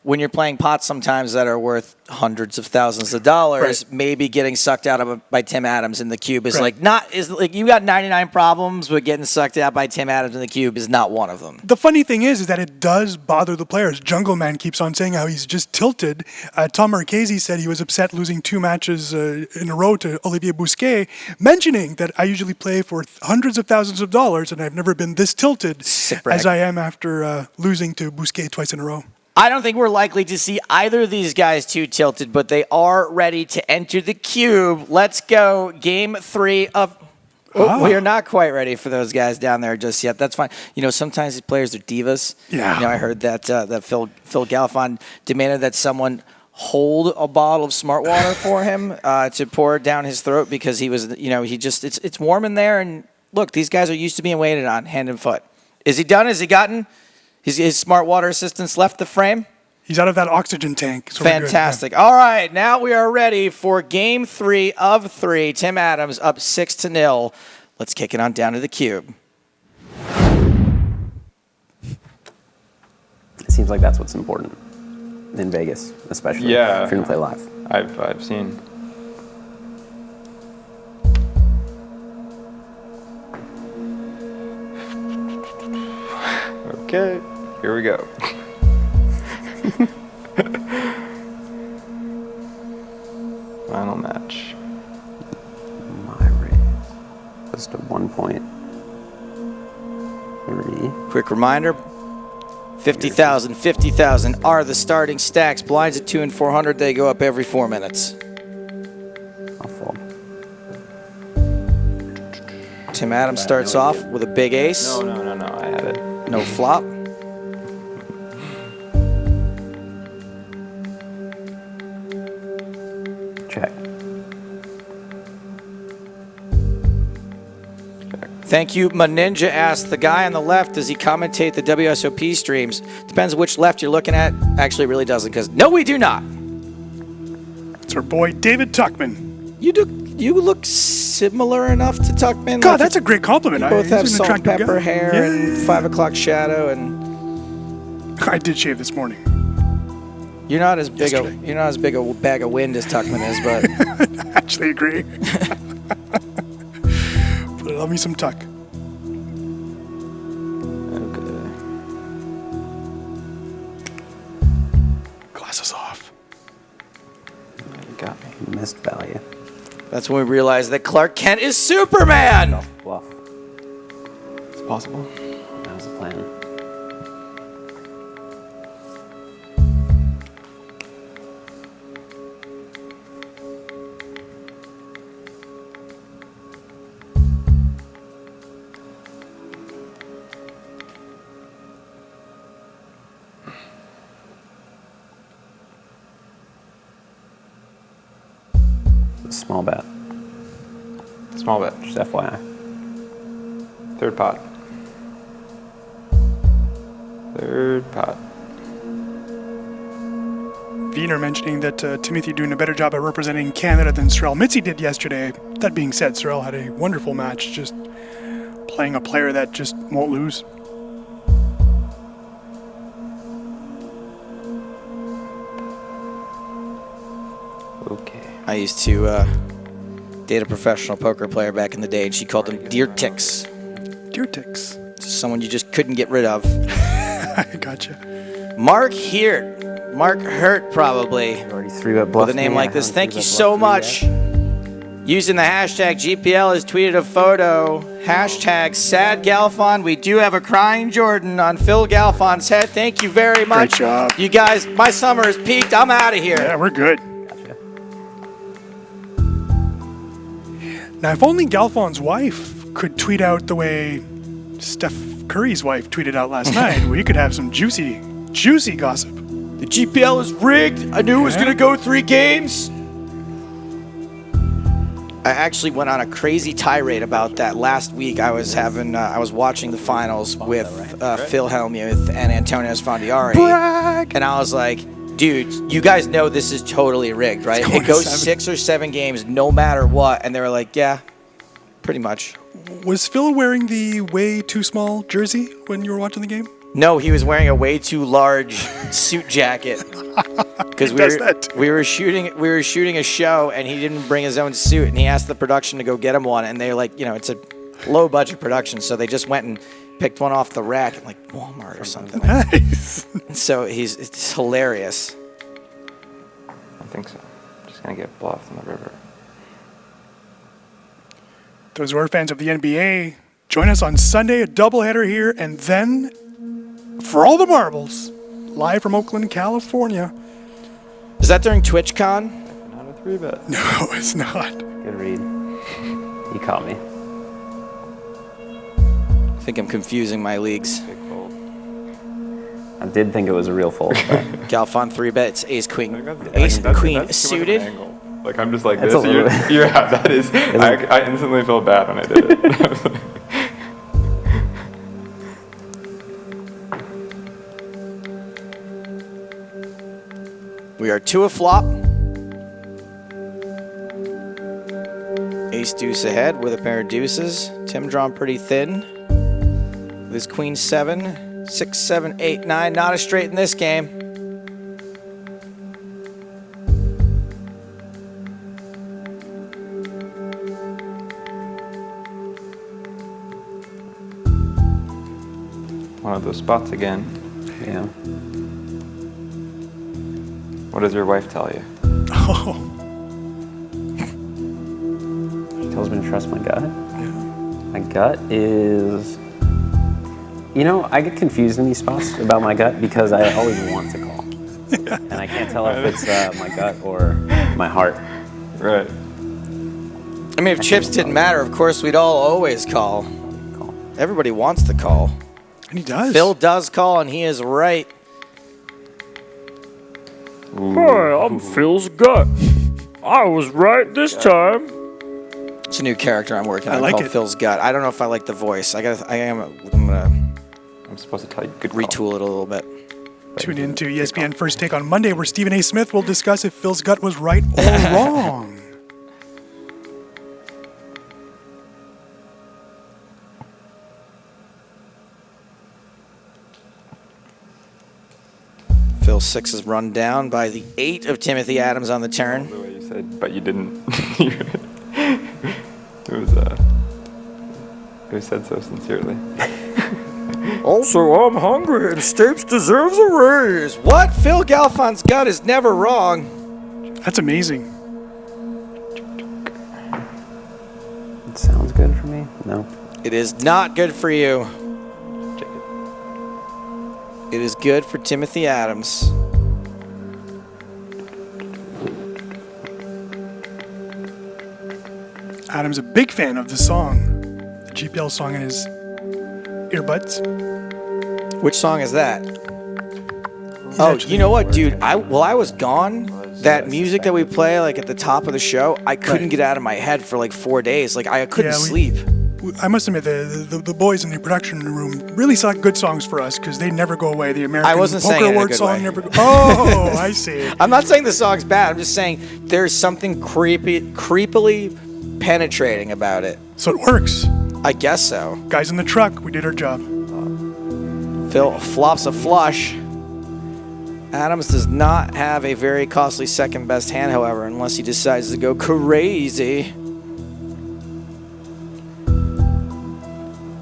when you're playing pots sometimes that are worth hundreds of thousands of dollars, maybe getting sucked out by Tim Adams in the cube is you got 99 problems, but getting sucked out by Tim Adams in the cube is not one of them. The funny thing is that it does bother the players. Jungle Man keeps on saying how he's just tilted. Tom Marchese said he was upset losing 2 matches in a row to Olivier Bousquet, mentioning that I usually play for hundreds of thousands of dollars and I've never been this tilted as I am after losing to Bousquet twice in a row. I don't think we're likely to see either of these guys too tilted, but they are ready to enter the cube. Let's go. Game 3 of... we are not quite ready for those guys down there just yet. That's fine. Sometimes these players are divas. Yeah. I heard that Phil Galfond demanded that someone hold a bottle of smart water for him to pour it down his throat because he was, it's warm in there. And look, these guys are used to being waited on hand and foot. Is he done? Has he gotten his smart water assistance left the frame? He's out of that oxygen tank. So fantastic. All right, now we are ready for game 3 of 3. Tim Adams up 6-0. Let's kick it on down to the cube. It seems like that's what's important in Vegas, especially if you're going to play live. I've seen. Okay, here we go. Final match. My raise. Just a 1.3. Quick reminder, 50,000, 50,000 are the starting stacks. Blinds at 2 and 400, they go up every 4 minutes. I'll fold. Tim Adams starts off with a big ace. No, I had it. No flop. Thank you, Maninja asked. The guy on the left, does he commentate the WSOP streams? Depends which left you're looking at. Actually, it really doesn't, because no, we do not. It's our boy David Tuckman. You look similar enough to Tuckman. God, that's a great compliment. You both He's have an salt and attractive pepper guy. hair Yeah, and yeah, 5 o'clock shadow, and I did shave this morning. you're not as big Yesterday. you're not as big a bag of wind as Tuckman is, but I actually agree. But I love me some Tuck. Okay. Glasses off. You got me. Missed value. that's when we realized that Clark Kent is Superman. Bluff. It's possible. That was the plan. Small bet, Small bet. just FYI. Third pot. Third pot. Wiener mentioning that Timothy doing a better job at representing Canada than Sorel Mitzi did yesterday. That being said, Sorel had a wonderful match, just playing a player that just won't lose. Okay. I used to date a professional poker player back in the day, and she called them deer ticks. Deer ticks. Someone you just couldn't get rid of. I gotcha. Mark Heert. Mark Hurt, probably. Already 3-bet bluff. With a name like this. Thank you so much. Using the hashtag GPL has tweeted a photo. Hashtag sad Galfond. We do have a crying Jordan on Phil Galfond's head. Thank you very much. Great job. You guys, my summer is peaked. I'm out of here. Yeah, we're good. Gotcha. Now, if only Galfond's wife could tweet out the way Steph Curry's wife tweeted out last night, we could have some juicy, juicy gossip. The GPL is rigged. I knew it was Yeah. going to go 3 games. I actually went on a crazy tirade about that last week. I was watching the finals with Phil Hellmuth and Antonio Sfondiari. Brag! And I was like, dude, you guys know this is totally rigged, right? going It goes to 7. 6 or 7 games no matter what. And they were like, yeah, pretty much. Was Phil wearing the way too small jersey when you were watching the game? No, he was wearing a way too large suit jacket. Because does that too. we were shooting a show, and he didn't bring his own suit, and he asked the production to go get him one, and they're like, it's a low budget production, so they just went and picked one off the rack at like Walmart or something. Nice. And so it's hilarious. I think so. Just gonna get bluffed in the river. Those who are fans of the NBA, join us on Sunday, a doubleheader here, and then for all the marbles, live from Oakland, California. Is that during TwitchCon? Not a 3-bet. No, it's not. Good read. You caught me. I think I'm confusing my leagues. Big fold. I did think it was a real fold, but Galfond 3-bet, it's ace queen, That's queen too much of an suited. angle. Like I'm just like That's this. a little bit. Yeah, that is. I instantly felt bad when I did it. We are 2 a flop. Ace deuce ahead with a pair of deuces. Tim drawn pretty thin. With his queen 7, 6, 7, 8, 9. Not a straight in this game. One of those spots again. yeah. What does your wife tell you? Oh, She tells me to trust my gut. My gut is, I get confused in these spots about my gut because I always want to call, and I can't tell if it's my gut or my heart. Right. I mean, if chips didn't matter, of course we'd all always call. Call. Everybody wants to call. and he does. Phil does call, and he is right. Hi, I'm Phil's gut. I was right this time. It's a new character I'm working on I like called it. Phil's Gut. I don't know if I like the voice. I'm gonna I'm supposed to tell you good retool it a little bit. Tune in to ESPN First Take on Monday, where Stephen A. Smith will discuss if Phil's gut was right or wrong. Phil 6 is run down by the 8 of Timothy Adams on the turn. The way you said, but you didn't. It was said so sincerely. Also, I'm hungry and Stapes deserves a raise. What? Phil Galfond's gut is never wrong. That's amazing. It sounds good for me. No. It is not good for you. It is good for Timothy Adams. Adam's a big fan of the song, the GPL song in his earbuds. Which song is that? Oh, you know what, dude? While I was gone, that music that we play like at the top of the show, I couldn't get out of my head for like 4 days. Like I couldn't sleep. I must admit, the boys in the production room really select good songs for us because they never go away. The American I wasn't Poker saying it in a Award good song way. never goes. Oh, I see. I'm not saying the song's bad. I'm just saying there's something creepily penetrating about it. So it works. I guess so. Guys in the truck, we did our job. Phil flops a flush. Adams does not have a very costly second best hand, however, unless he decides to go crazy.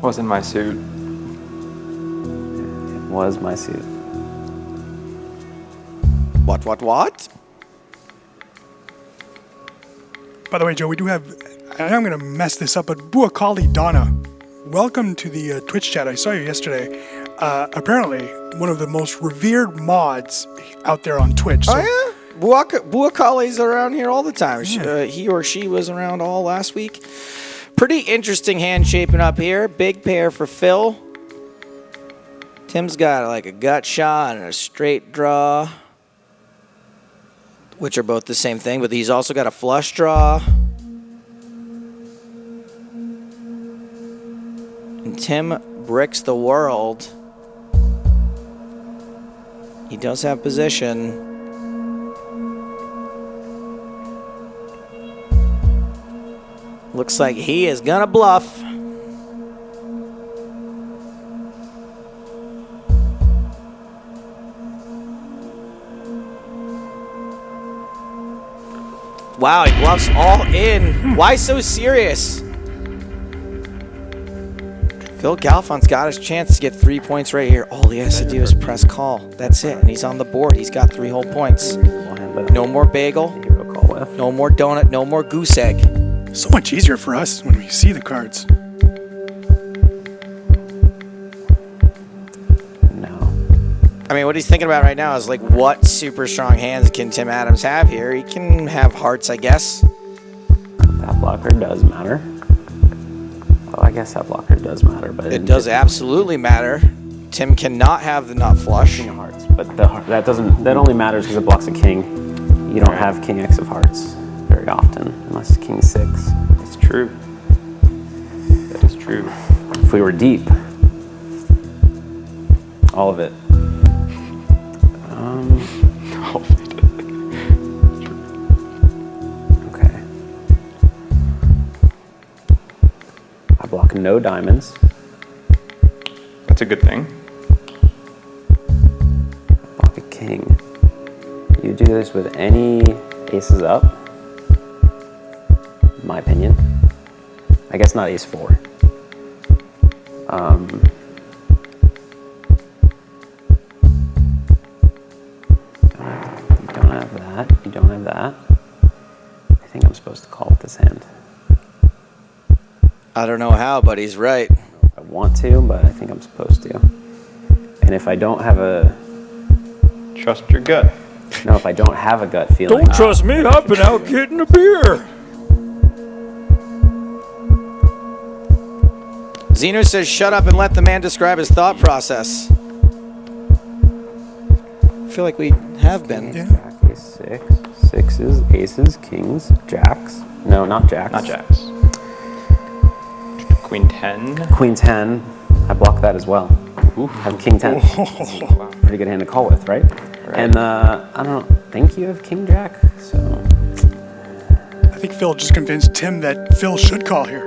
Wasn't my suit. It was my suit. What? By the way, Joe, we do have, and I'm going to mess this up, but Buakali Donna, welcome to the Twitch chat. I saw you yesterday. Apparently, one of the most revered mods out there on Twitch. So, Oh, yeah? Buakali's around here all the time. He or she was around all last week. Pretty interesting hand shaping up here. Big pair for Phil. Tim's got like a gut shot and a straight draw, which are both the same thing, but he's also got a flush draw. And Tim bricks the world. He does have position. Looks like he is gonna bluff. Wow, he bluffs all in. Why so serious? Phil Galfond's got his chance to get 3 points right here. All he has to do is press call. That's it, and he's on the board. He's got 3 whole points. No more bagel, no more donut, no more goose egg. so much easier for us when we see the cards. I mean, what he's thinking about right now is like, what super strong hands can Tim Adams have here? He can have hearts, I guess. That blocker does matter. Oh, I guess that blocker does matter, but It does absolutely matter. Tim cannot have the nut flush. King of hearts, but that doesn't. That only matters because it blocks a king. You don't have king X of hearts very often, unless it's king 6. It's true. That is true. If we were deep, all of it. All of it. Okay. I block no diamonds. That's a good thing. Block a king. You do this with any aces up, in my opinion. I guess not ace 4. You don't have that. I think I'm supposed to call with this hand. I don't know how, but he's right. I want to, but I think I'm supposed to. And if I don't have a... Trust your gut. No, if I don't have a gut feeling... Don't trust me, I've been out getting a beer. Zeno says, shut up and let the man describe his thought process. I feel like we have been. Yeah. Jack, ace 6, 6s, aces, kings, jacks. No, not jacks. Not jacks. Queen 10. Queen 10. I block that as well. Have King 10. Pretty good hand to call with, right? And I don't think you have King Jack, so. I think Phil just convinced Tim that Phil should call here.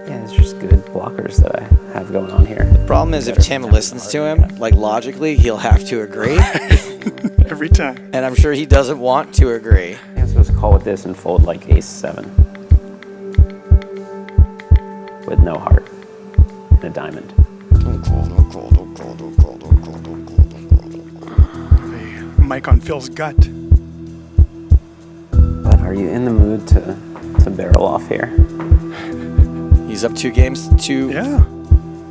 Yeah, it's just good blockers that I have going on here. Problem is, if Tim listens to him, like logically, he'll have to agree. Every time. And I'm sure he doesn't want to agree. I'm supposed to call with this and fold like ace 7. With no heart. And a diamond. The mic on Phil's gut. But are you in the mood to barrel off here? He's up 2 games to Yeah.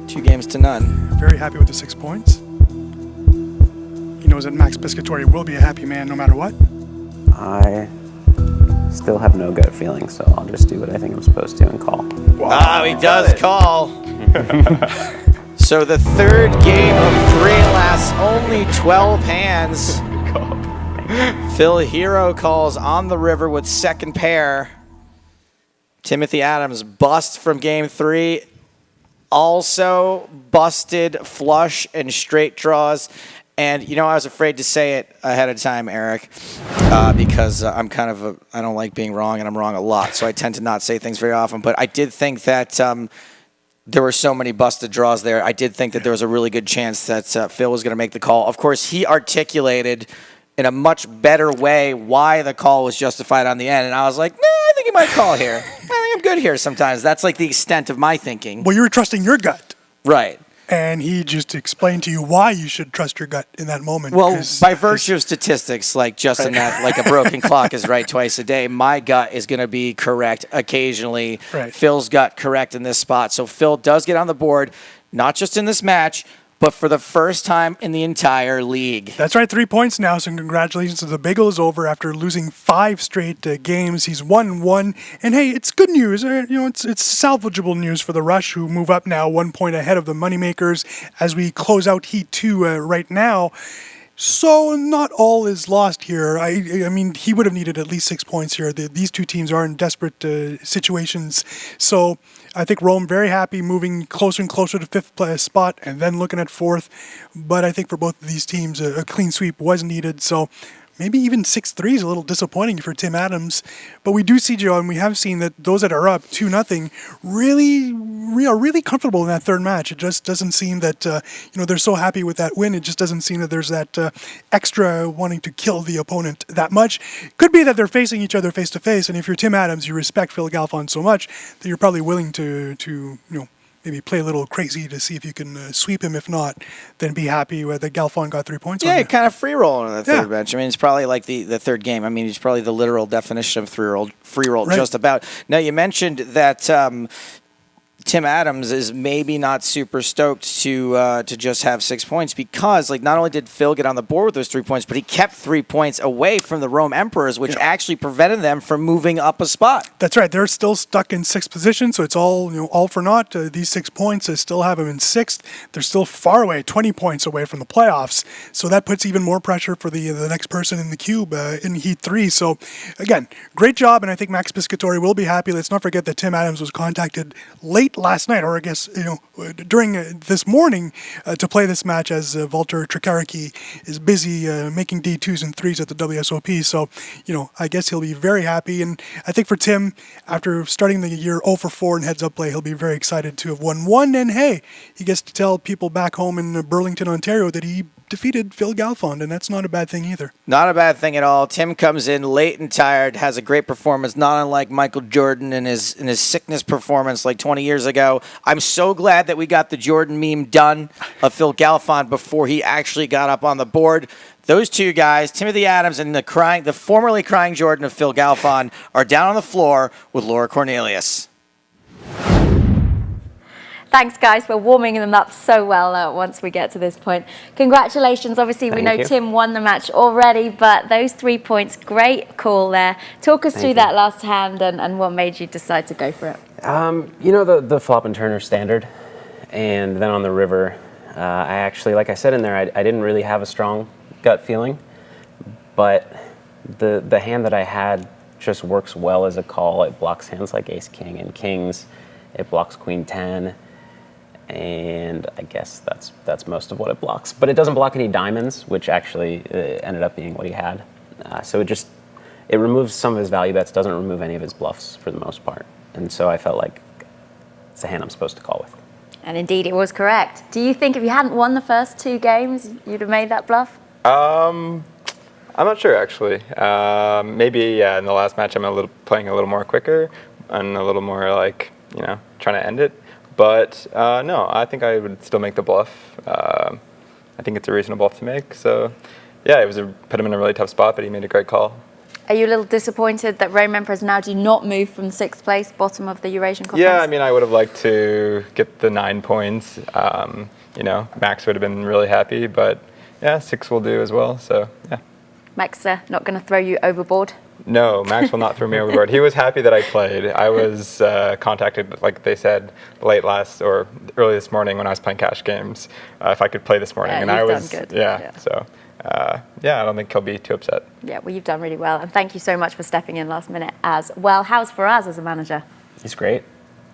2 games to none. Very happy with the 6 points. He knows that Max Piscatori will be a happy man no matter what. I still have no gut feeling, so I'll just do what I think I'm supposed to and call. Wow, he does call. So the third game of 3 lasts only 12 hands. Phil Hero calls on the river with second pair. Timothy Adams bust from game 3. Also busted flush and straight draws. And, you know, I was afraid to say it ahead of time, Eric, because I'm kind of I don't like being wrong, and I'm wrong a lot. So I tend to not say things very often. But I did think that there were so many busted draws there. I did think that there was a really good chance that Phil was going to make the call. Of course, he articulated in a much better way why the call was justified on the end. And I was like, nah, I think he might call here. I think I'm good here sometimes. That's like the extent of my thinking. Well, you were trusting your gut. Right. And he just explained to you why you should trust your gut in that moment. Well, by virtue of statistics, like Justin, that like a broken clock is right twice a day, my gut is going to be correct occasionally. Right. Phil's gut correct in this spot. So Phil does get on the board, not just in this match, but for the first time in the entire league. That's right, 3 points now, so congratulations. The bagel is over after losing 5 straight games. He's won 1, and hey, it's good news. It's salvageable news for the Rush, who move up now 1 point ahead of the Moneymakers as we close out Heat 2 right now. So not all is lost here. I mean, he would have needed at least 6 points here. These two teams are in desperate situations. So I think Rome very happy, moving closer and closer to 5th spot and then looking at 4th. But I think for both of these teams, a clean sweep was needed. So maybe even 6-3 is a little disappointing for Tim Adams. But we do see, Joe, and we have seen that those that are up 2-0 are really comfortable in that third match. It just doesn't seem that, they're so happy with that win. It just doesn't seem that there's that extra wanting to kill the opponent that much. Could be that they're facing each other face to face. And if you're Tim Adams, you respect Phil Galfond so much that you're probably willing to maybe play a little crazy to see if you can sweep him. If not, then be happy that Galfond got 3 points. Yeah, on kind of free rolling in the third bench. I mean, it's probably like the third game. I mean, it's probably the literal definition of free roll, right. Just about. Now, you mentioned that Tim Adams is maybe not super stoked to just have 6 points because, like, not only did Phil get on the board with those 3 points, but he kept 3 points away from the Rome Emperors, which actually prevented them from moving up a spot. That's right. They're still stuck in 6th position, so it's all for naught. These 6 points still have them in 6th. They're still far away, 20 points away from the playoffs. So that puts even more pressure for the next person in the cube in Heat 3. So again, great job, and I think Max Piscatori will be happy. Let's not forget that Tim Adams was contacted late last night, or I guess during this morning, to play this match as Walter Trikariki is busy making D2s and 3s at the WSOP. So I guess he'll be very happy, and I think for Tim, after starting the year 0-4 in heads-up play, he'll be very excited to have won 1. And hey, he gets to tell people back home in Burlington, Ontario, that he defeated Phil Galfond, and that's not a bad thing either. Not a bad thing at all. Tim comes in late and tired, has a great performance, not unlike Michael Jordan in his sickness performance like 20 years ago. I'm so glad that we got the Jordan meme done of Phil Galfond before he actually got up on the board. Those two guys, Timothy Adams and the formerly crying Jordan of Phil Galfond, are down on the floor with Laura Cornelius. Thanks, guys, for warming them up so well once we get to this point. Congratulations. Obviously, we know Tim won the match already, but those 3 points, great call there. Talk us through that last hand and what made you decide to go for it. The flop and turner standard. And then on the river, I actually, like I said in there, I didn't really have a strong gut feeling. But the hand that I had just works well as a call. It blocks hands like ace-king and kings. It blocks queen 10, and I guess that's most of what it blocks. But it doesn't block any diamonds, which actually ended up being what he had. So it removes some of his value bets, doesn't remove any of his bluffs for the most part. And so I felt like it's a hand I'm supposed to call with. And indeed, it was correct. Do you think if you hadn't won the first 2 games, you'd have made that bluff? I'm not sure, actually. Maybe, yeah, in the last match, I'm playing a little more quicker and a little more, like, trying to end it. But no, I think I would still make the bluff. I think it's a reasonable bluff to make. So, yeah, put him in a really tough spot, but he made a great call. Are you a little disappointed that Rome Emperors now do not move from 6th place, bottom of the Eurasian Conference? Yeah, I mean, I would have liked to get the 9 points. Max would have been really happy, but yeah, 6 will do as well. So, yeah. Max not going to throw you overboard? No, Max will not throw me overboard. He was happy that I played. I was contacted, like they said, early this morning when I was playing cash games, if I could play this morning. Yeah, and I was done good. Yeah. So, I don't think he'll be too upset. Yeah, well, you've done really well. And thank you so much for stepping in last minute as well. How's Faraz as a manager? He's great.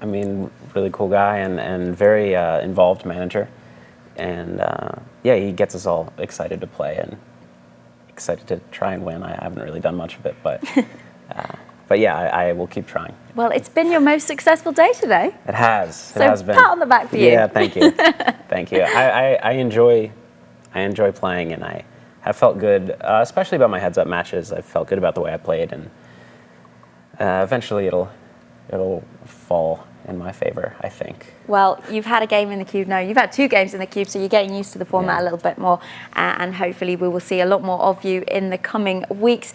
I mean, really cool guy and very involved manager. And yeah, he gets us all excited to play and excited to try and win. I haven't really done much of it, but yeah, I will keep trying. Well, it's been your most successful day today. It has. So it has been. pat on the back for you. Yeah, thank you. Thank you. I enjoy playing, and I have felt good, especially about my heads-up matches. I've felt good about the way I played, and eventually it'll fall in my favor, I think. Well, you've had a game in the cube now. You've had 2 games in the cube, so you're getting used to the format a little bit more, and hopefully we will see a lot more of you in the coming weeks.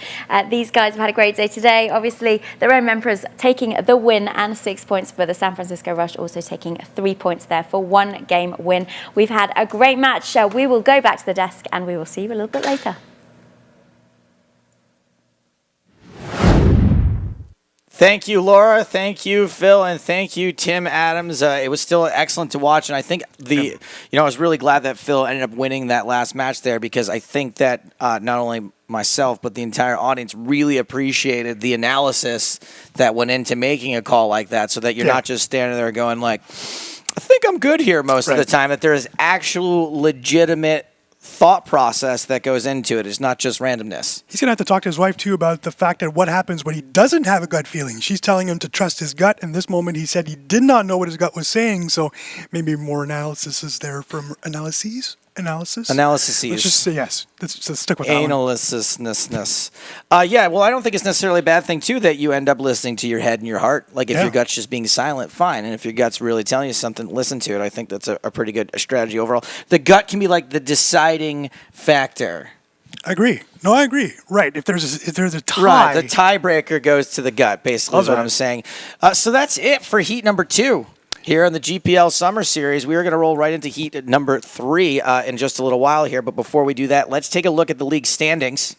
These guys have had a great day today. Obviously, the Rome Emperors taking the win and 6 points, but the San Francisco Rush also taking 3 points there for 1 game win. We've had a great match. We will go back to the desk and we will see you a little bit later. Thank you, Laura. Thank you, Phil, and thank you, Tim Adams. It was still excellent to watch, and I think I was really glad that Phil ended up winning that last match there, because I think that not only myself but the entire audience really appreciated the analysis that went into making a call like that, so that you're not just standing there going like, I think I'm good here most of the time. That there is actual legitimate thought process that goes into it. It's not just randomness. He's going to have to talk to his wife, too, about the fact that what happens when he doesn't have a gut feeling. She's telling him to trust his gut. In this moment, he said he did not know what his gut was saying, so maybe more analysis is there from analysis. Let's just say yes. Let's stick with that one. Analysis-ness. Yeah, well, I don't think it's necessarily a bad thing, too, that you end up listening to your head and your heart. Like, if your gut's just being silent, fine. And if your gut's really telling you something, listen to it. I think that's a pretty good strategy overall. The gut can be like the deciding factor. I agree. No, I agree. Right. If there's a tie. Right. The tiebreaker goes to the gut, basically, is what I'm saying. So that's it for heat number 2. Here on the GPL Summer Series, we are going to roll right into heat number 3 in just a little while here. But before we do that, let's take a look at the league standings.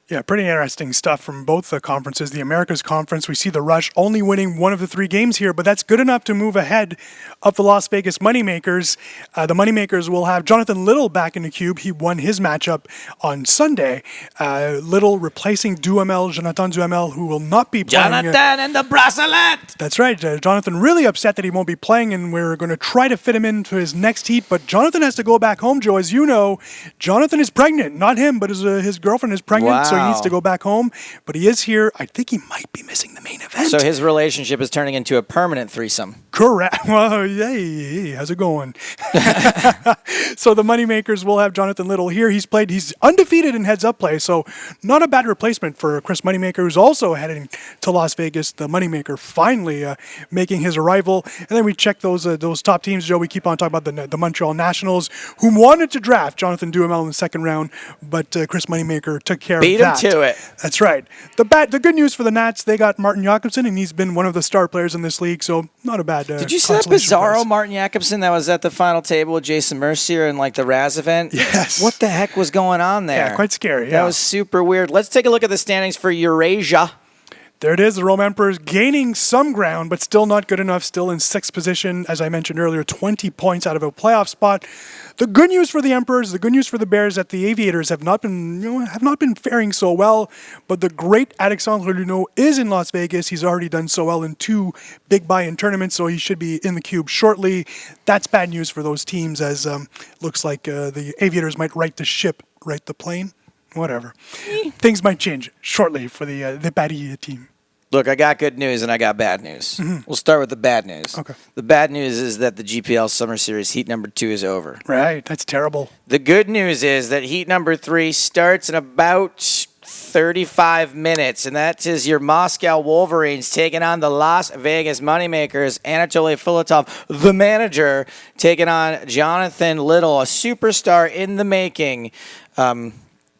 Yeah, pretty interesting stuff from both the conferences. The Americas Conference, we see the Rush only winning 1 of the 3 games here, but that's good enough to move ahead of the Las Vegas Moneymakers. The Moneymakers will have Jonathan Little back in the cube. He won his matchup on Sunday. Little replacing Jonathan Duhamel, who will not be playing. Jonathan and the bracelet! That's right. Jonathan really upset that he won't be playing, and we're going to try to fit him into his next heat, but Jonathan has to go back home, Joe. As you know, Jonathan is pregnant. Not him, but his girlfriend is pregnant. Wow. So he needs to go back home, but he is here. I think he might be missing the main event. So his relationship is turning into a permanent threesome. Correct. Well, hey, how's it going? So the Moneymakers will have Jonathan Little here. He's undefeated in heads-up play, so not a bad replacement for Chris Moneymaker, who's also heading to Las Vegas. The Moneymaker finally making his arrival. And then we check those top teams, Joe. We keep on talking about the Montreal Nationals, who wanted to draft Jonathan Duhamel in the second round, but Chris Moneymaker took care of that. Beat him to it. That's right. The good news for the Nats, they got Martin Jakobsen, and he's been one of the star players in this league, so not a bad Did you see that bizarro Martin Jakobsen that was at the final table with Jason Mercier in like the Raz event? Yes. What the heck was going on there? Yeah, quite scary. That was super weird. Let's take a look at the standings for Eurasia. There it is, the Rome Emperors gaining some ground, but still not good enough, still in 6th position. As I mentioned earlier, 20 points out of a playoff spot. The good news for the Emperors, the good news for the Bears, that the Aviators have not been faring so well, but the great Alexandre Luneau is in Las Vegas. He's already done so well in 2 big buy-in tournaments, so he should be in the cube shortly. That's bad news for those teams, as looks like the Aviators might right the ship, right the plane, whatever. Things might change shortly for the Paris team. Look, I got good news and I got bad news. We'll start with the bad news. Okay. The bad news is that the GPL Summer Series Heat number 2 is over. Right, that's terrible. The good news is that Heat number 3 starts in about 35 minutes, and that is your Moscow Wolverines taking on the Las Vegas Moneymakers. Anatoly Filatov, the manager, taking on Jonathan Little, a superstar in the making.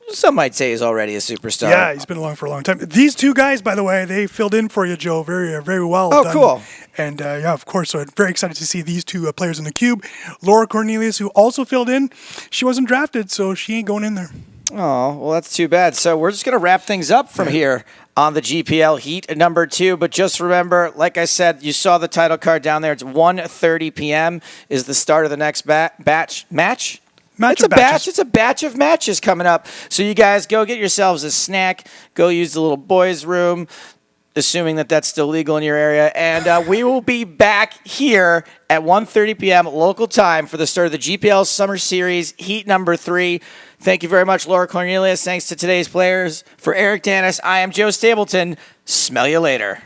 Some might say he's already a superstar. Yeah, he's been along for a long time. These 2 guys, by the way, they filled in for you, Joe, very well Oh, done. cool. And yeah, of course, so very excited to see these 2 players in the cube. Laura Cornelius, who also filled in, she wasn't drafted, so she ain't going in there. Oh, well, that's too bad. So we're just going to wrap things up from here on the GPL Heat number 2. But just remember, like I said, you saw the title card down there. It's 1:30 p.m. is the start of the next match. It's a batch of matches coming up. So you guys go get yourselves a snack. Go use the little boys' room, assuming that that's still legal in your area. And we will be back here at 1:30 p.m. local time for the start of the GPL Summer Series Heat number 3. Thank you very much, Laura Cornelius. Thanks to today's players. For Eric Dennis, I am Joe Stapleton. Smell you later.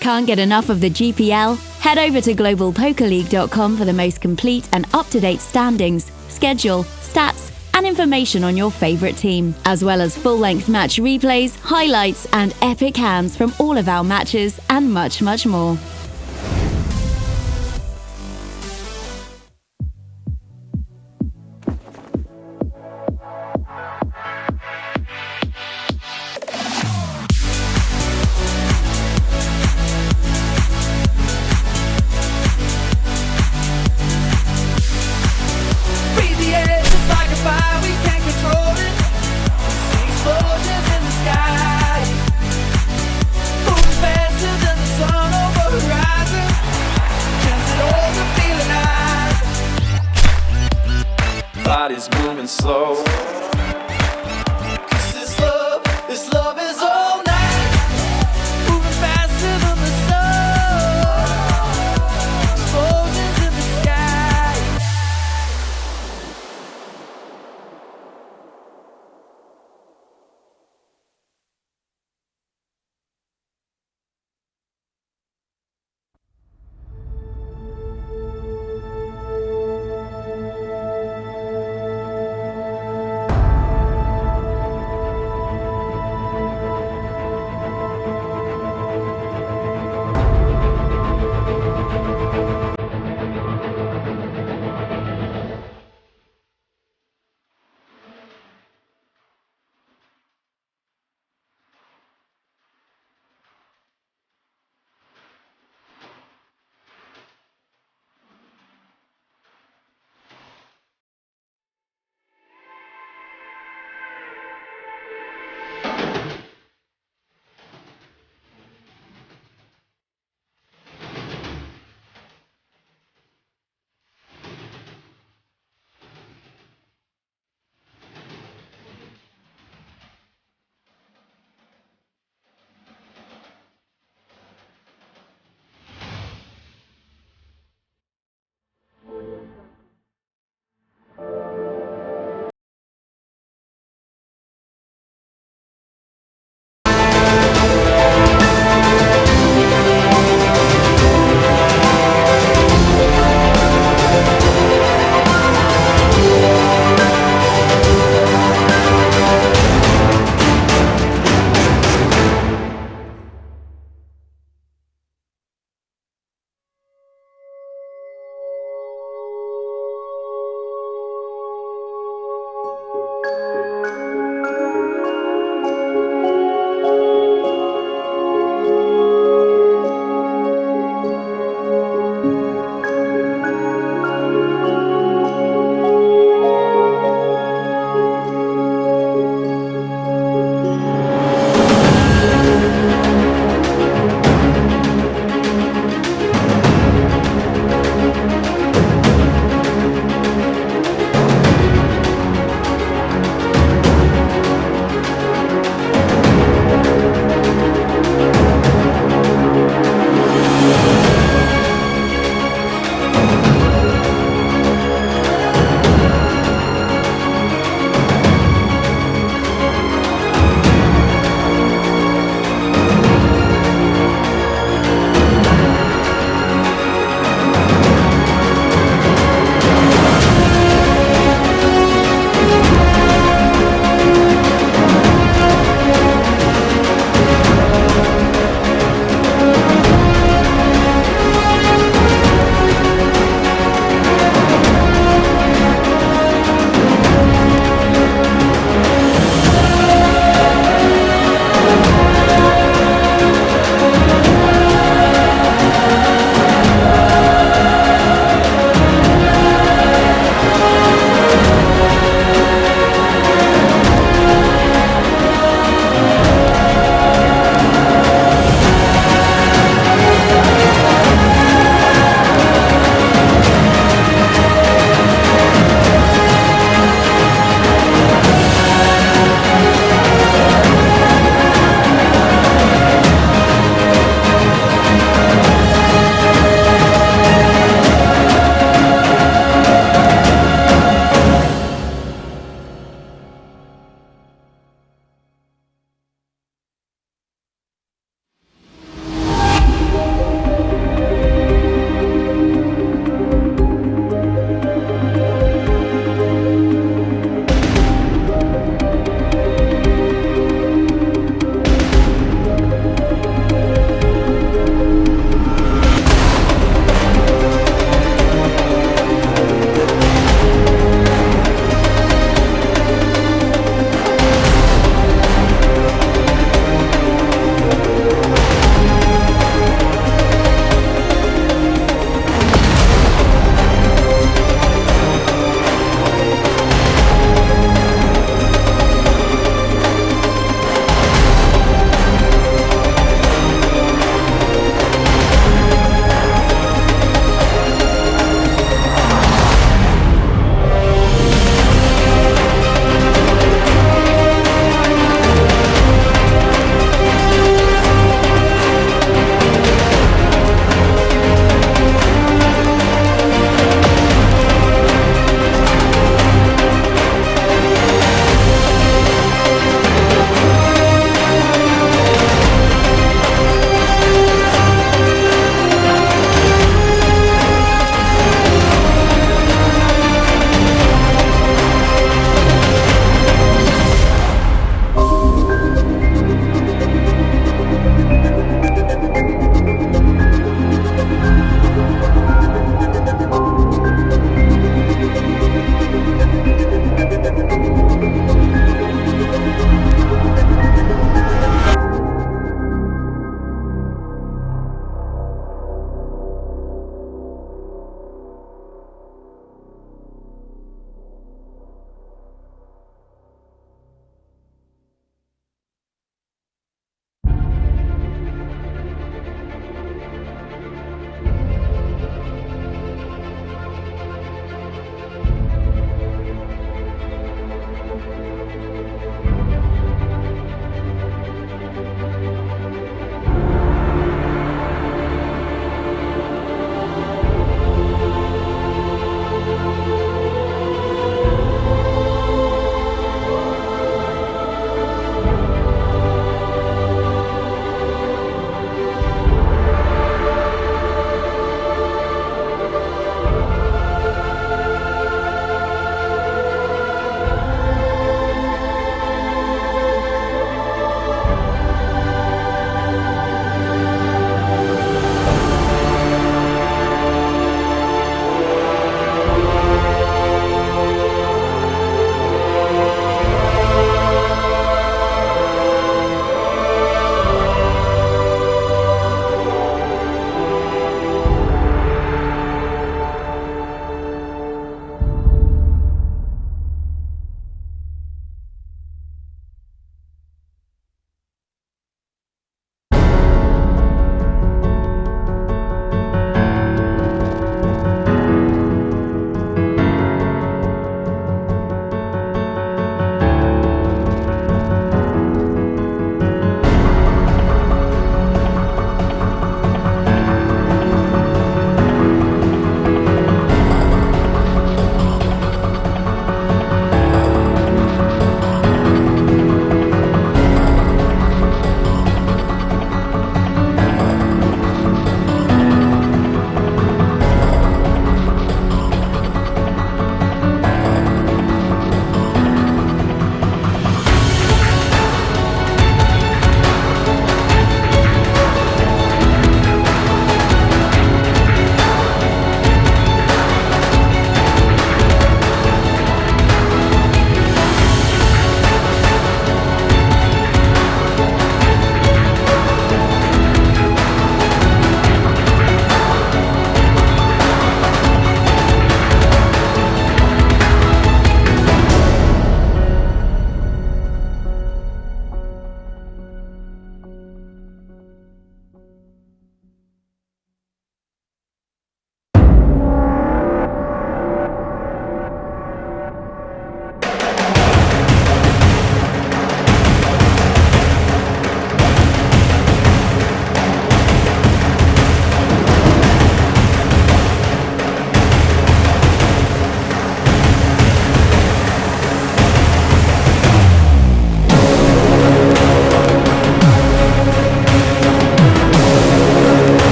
Can't get enough of the GPL? Head over to globalpokerleague.com for the most complete and up-to-date standings, schedule, stats, and information on your favorite team, as well as full-length match replays, highlights, and epic hands from all of our matches, and much, much more. Breathe the air just like a fire, we can't control it. See explosions in the sky, moving faster than the sun over horizon. Chance it all to feel alive. Body's moving slow.